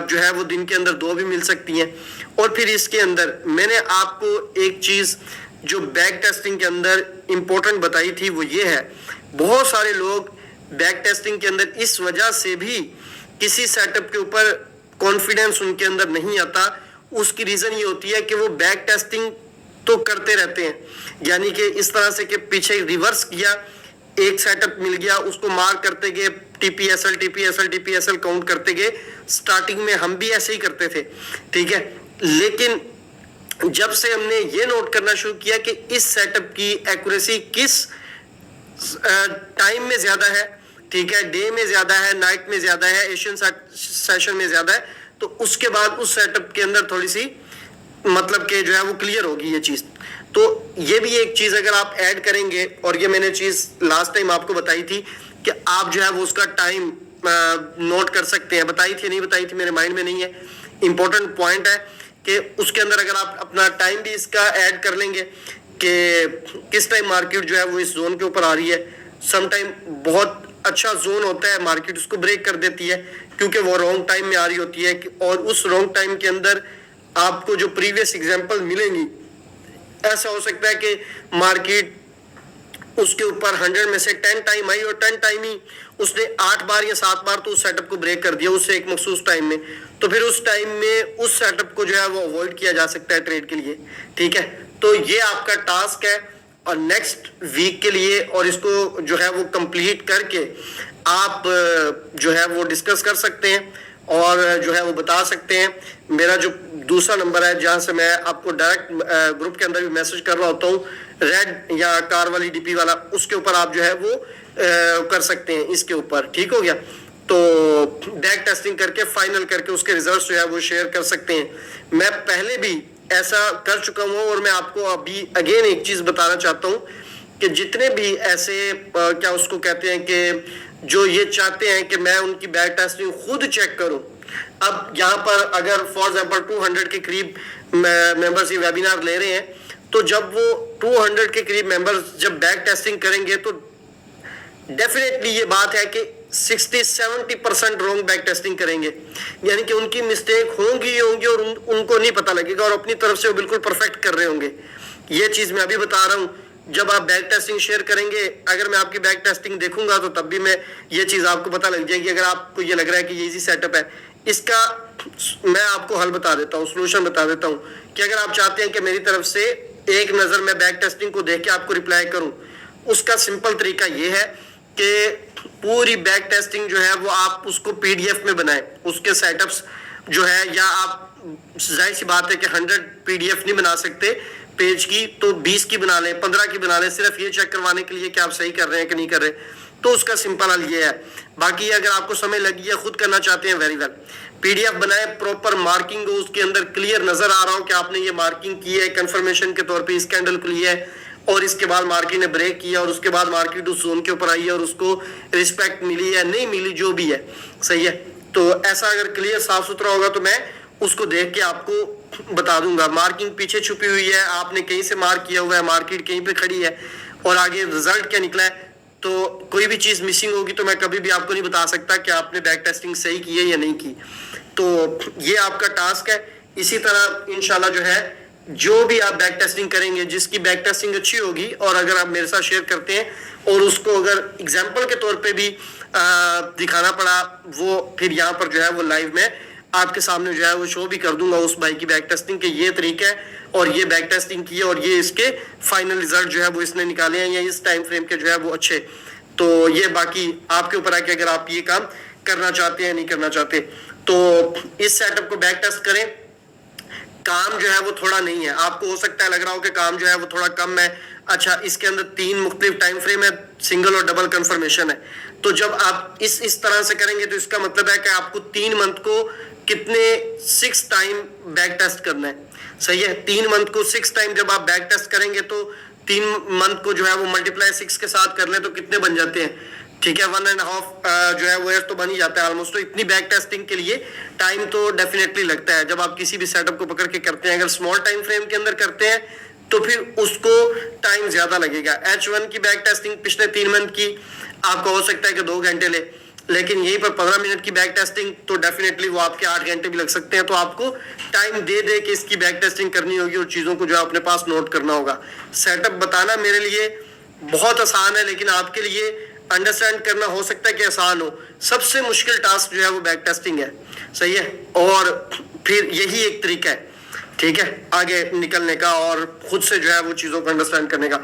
जो है वो दिन के अंदर 2 भी मिल सकती हैं। और फिर इसके अंदर मैंने आपको एक चीज जो बैक टेस्टिंग के अंदर इंपॉर्टेंट बताई थी वो ये है, बहुत सारे लोग बैक टेस्टिंग के अंदर इस वजह से भी किसी सेटअप के ऊपर कॉन्फिडेंस उनके अंदर नहीं आता। उसकी रीजन ये होती है कि वो बैक टेस्टिंग तो करते रहते हैं, यानी कि इस तरह से कि पीछे रिवर्स किया, एक सेटअप मिल गया उसको मार्क करते गए, टीपीएसएल टीपीएसएल टीपीएसएल काउंट करते गए। स्टार्टिंग में हम भी ऐसे ही करते थे, ठीक है। लेकिन जब से हमने ये नोट करना शुरू किया कि इस सेटअप की एक्यूरेसी किस टाइम में ज्यादा है, ठीक है, डे में ज्यादा है, नाइट में ज्यादा है, एशियन सेशन में ज्यादा है, तो उसके बाद उस सेटअप के अंदर थोड़ी सी मतलब कि जो है वो क्लियर होगी ये चीज। तो ये भी एक चीज अगर आप ऐड करेंगे, और ये मैंने चीज लास्ट टाइम आपको बताई थी कि आप जो है वो उसका टाइम नोट कर सकते हैं, बताई थी नहीं बताई थी मेरे माइंड में नहीं है, इंपॉर्टेंट पॉइंट है कि उसके अंदर अगर आप अपना टाइम भी इसका ऐड कर लेंगे कि किस टाइम मार्केट जो है वो इस जोन के ऊपर आ रही है। सम टाइम बहुत अच्छा जोन होता है, मार्केट उसको ब्रेक कर देती है क्योंकि वो रॉन्ग टाइम में आ रही होती है, और उस रॉन्ग टाइम के अंदर आपको जो प्रीवियस एग्जांपल मिलेंगी, ऐसा हो सकता है कि मार्केट उसके ऊपर 100 में से 10 टाइम आई और 10 टाइम ही उसने 8 बार या 7 बार तो उस सेटअप को ब्रेक कर दिया उससे एक मखसूस टाइम में, तो फिर उस टाइम में उस सेटअप को जो है वो अवॉइड किया जा सकता है ट्रेड के लिए, ठीक है। तो ये आपका टास्क है और नेक्स्ट वीक के लिए, और इसको जो है वो कंप्लीट करके आप जो है वो डिस्कस कर सकते हैं और जो है वो बता सकते हैं। मेरा जो दूसरा नंबर है जहां से मैं आपको डायरेक्ट ग्रुप के अंदर भी मैसेज कर रहा होता हूँ, रेड या कार वाली डीपी वाला, उसके ऊपर आप जो है वो कर सकते हैं इसके ऊपर, ठीक हो गया। तो बैक टेस्टिंग करके फाइनल करके उसके रिजल्ट्स जो है वो शेयर कर सकते हैं। मैं पहले भी ऐसा कर चुका हूँ और मैं आपको अभी अगेन एक चीज बताना चाहता हूँ कि जितने भी ऐसे क्या उसको कहते हैं कि जो ये चाहते हैं कि मैं उनकी बैक टेस्टिंग खुद चेक करूं। अब यहाँ पर अगर फॉर एग्जांपल 200 के करीब मेंबर्स ये वेबिनार ले रहे हैं, तो जब वो 200 के करीब मेंबर्स जब बैक टेस्टिंग करेंगे तो डेफिनेटली ये बात है कि 60-70% रॉन्ग बैक टेस्टिंग करेंगे, यानी कि उनकी मिस्टेक होंगी ही होंगी और उनको नहीं पता लगेगा और अपनी तरफ से वो बिल्कुल परफेक्ट कर रहे होंगे। ये चीज मैं अभी बता रहा हूँ। जब आप बैक टेस्टिंग शेयर करेंगे, अगर मैं आपकी बैक टेस्टिंग देखूंगा तो तब भी मैं ये चीज आपको पता लग जाएगी। अगर आपको ये लग रहा है कि ये इजी सेटअप है, इसका मैं आपको हल बता देता हूँ, सोल्यूशन बता देता हूँ कि अगर आप चाहते हैं कि मेरी तरफ से एक नजर मैं बैक टेस्टिंग को देख के आपको रिप्लाई करूं, उसका सिंपल तरीका ये है कि पूरी बैक टेस्टिंग जो है वो आप उसको पीडीएफ में बनाएं। उसके सेटअप्स जो है, या आप जाहिर सी बात है कि 100 पीडीएफ नहीं बना सकते पेज की, तो 20 की बना लें, 15 की बना लें, सिर्फ ये चेक करवाने के लिए कि आप सही कर रहे हैं कि नहीं कर रहे। तो उसका सिंपल हल ये है। बाकी अगर आपको समय लगी है, खुद करना चाहते हैं, वेरी वेल, पीडीएफ बनाए, प्रॉपर मार्किंग हो, उसके अंदर क्लियर नजर आ रहा हो कि आपने ये मार्किंग की है, कंफर्मेशन के तौर पे इस कैंडल के लिए है, और इसके बाद मार्केट ने ब्रेक किया और उसके बाद मार्केट उस जोन के ऊपर आई है और उसको रिस्पेक्ट मिली है नहीं मिली, जो भी है, सही है। तो ऐसा अगर क्लियर साफ सुथरा होगा तो मैं उसको देख के आपको बता दूंगा। मार्किंग पीछे छुपी हुई है, आपने कहीं से मार्क किया हुआ है, मार्केट कहीं पे खड़ी है और आगे रिजल्ट क्या निकला है, तो कोई भी चीज मिसिंग होगी तो मैं कभी भी आपको नहीं बता सकता कि आपने बैक टेस्टिंग सही की है या नहीं की। तो ये आपका टास्क है। इसी तरह इंशाल्लाह जो है, जो भी आप बैक टेस्टिंग करेंगे, जिसकी बैक टेस्टिंग अच्छी होगी और अगर आप मेरे साथ शेयर करते हैं और उसको अगर एग्जाम्पल के तौर पे भी दिखाना पड़ा, वो फिर यहाँ पर जो है वो लाइव में आपके सामने जो है वो शो भी कर दूंगा उस भाई की बैक टेस्टिंग के ये तरीका है और ये बैक टेस्टिंग की है और ये इसके फाइनल रिजल्ट जो है वो इसने निकाले हैं, या इस टाइम फ्रेम के जो है वो अच्छे। तो ये बाकी आपके ऊपर है कि अगर आप ये काम करना चाहते हैं नहीं करना चाहते। तो इस सेटअप को बैक टेस्ट करें। काम जो है वो थोड़ा नहीं है, आपको हो सकता है लग रहा हो कि काम जो है वो थोड़ा कम है। अच्छा, इसके अंदर 3 मुख्तलिफ टाइम फ्रेम है, सिंगल और डबल कंफर्मेशन है। तो जब आप इस तरह से करेंगे तो इसका मतलब है कि आपको 3 मंथ को कितने 6 टाइम बैक टेस्ट करना है, सही है। 3 मंथ को 6 टाइम जब आप बैक टेस्ट करेंगे तो 3 मंथ को जो है वो मल्टीप्लाई 6 के साथ कर ले तो कितने बन जाते हैं, ठीक है, 1.5 जो है वो तो बन ही जाता है ऑलमोस्ट। तो इतनी बैक टेस्टिंग के लिए टाइम तो डेफिनेटली लगता है जब आप किसी भी सेटअप को पकड़ के करते हैं। अगर स्मॉल टाइम फ्रेम के अंदर करते हैं तो फिर उसको टाइम ज्यादा लगेगा। H1 की बैक टेस्टिंग पिछले 3 मंथ की आपको हो सकता है कि 2 घंटे ले, लेकिन यहीं पर 15 मिनट की बैक टेस्टिंग तो डेफिनेटली वो आपके 8 घंटे भी लग सकते हैं। तो आपको टाइम दे दे के इसकी बैक टेस्टिंग करनी होगी और चीजों को जो अपने पास नोट करना होगा। सेटअप बताना मेरे लिए बहुत आसान है, लेकिन आपके लिए अंडरस्टैंड करना हो सकता है कि आसान हो। सबसे मुश्किल टास्क जो है वो बैक टेस्टिंग है, सही है। और फिर यही एक तरीका है, ठीक है, आगे निकलने का और खुद से जो है वो चीजों को अंडरस्टैंड करने का।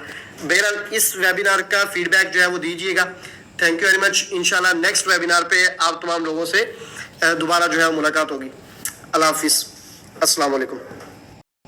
बहरहाल इस वेबिनार का फीडबैक जो है वो दीजिएगा। Thank you very much. इंशाल्लाह नेक्स्ट वेबिनार पे आप तमाम लोगों से दोबारा जो है मुलाकात होगी। अल्लाह हाफिज, अस्सलाम वालेकुम।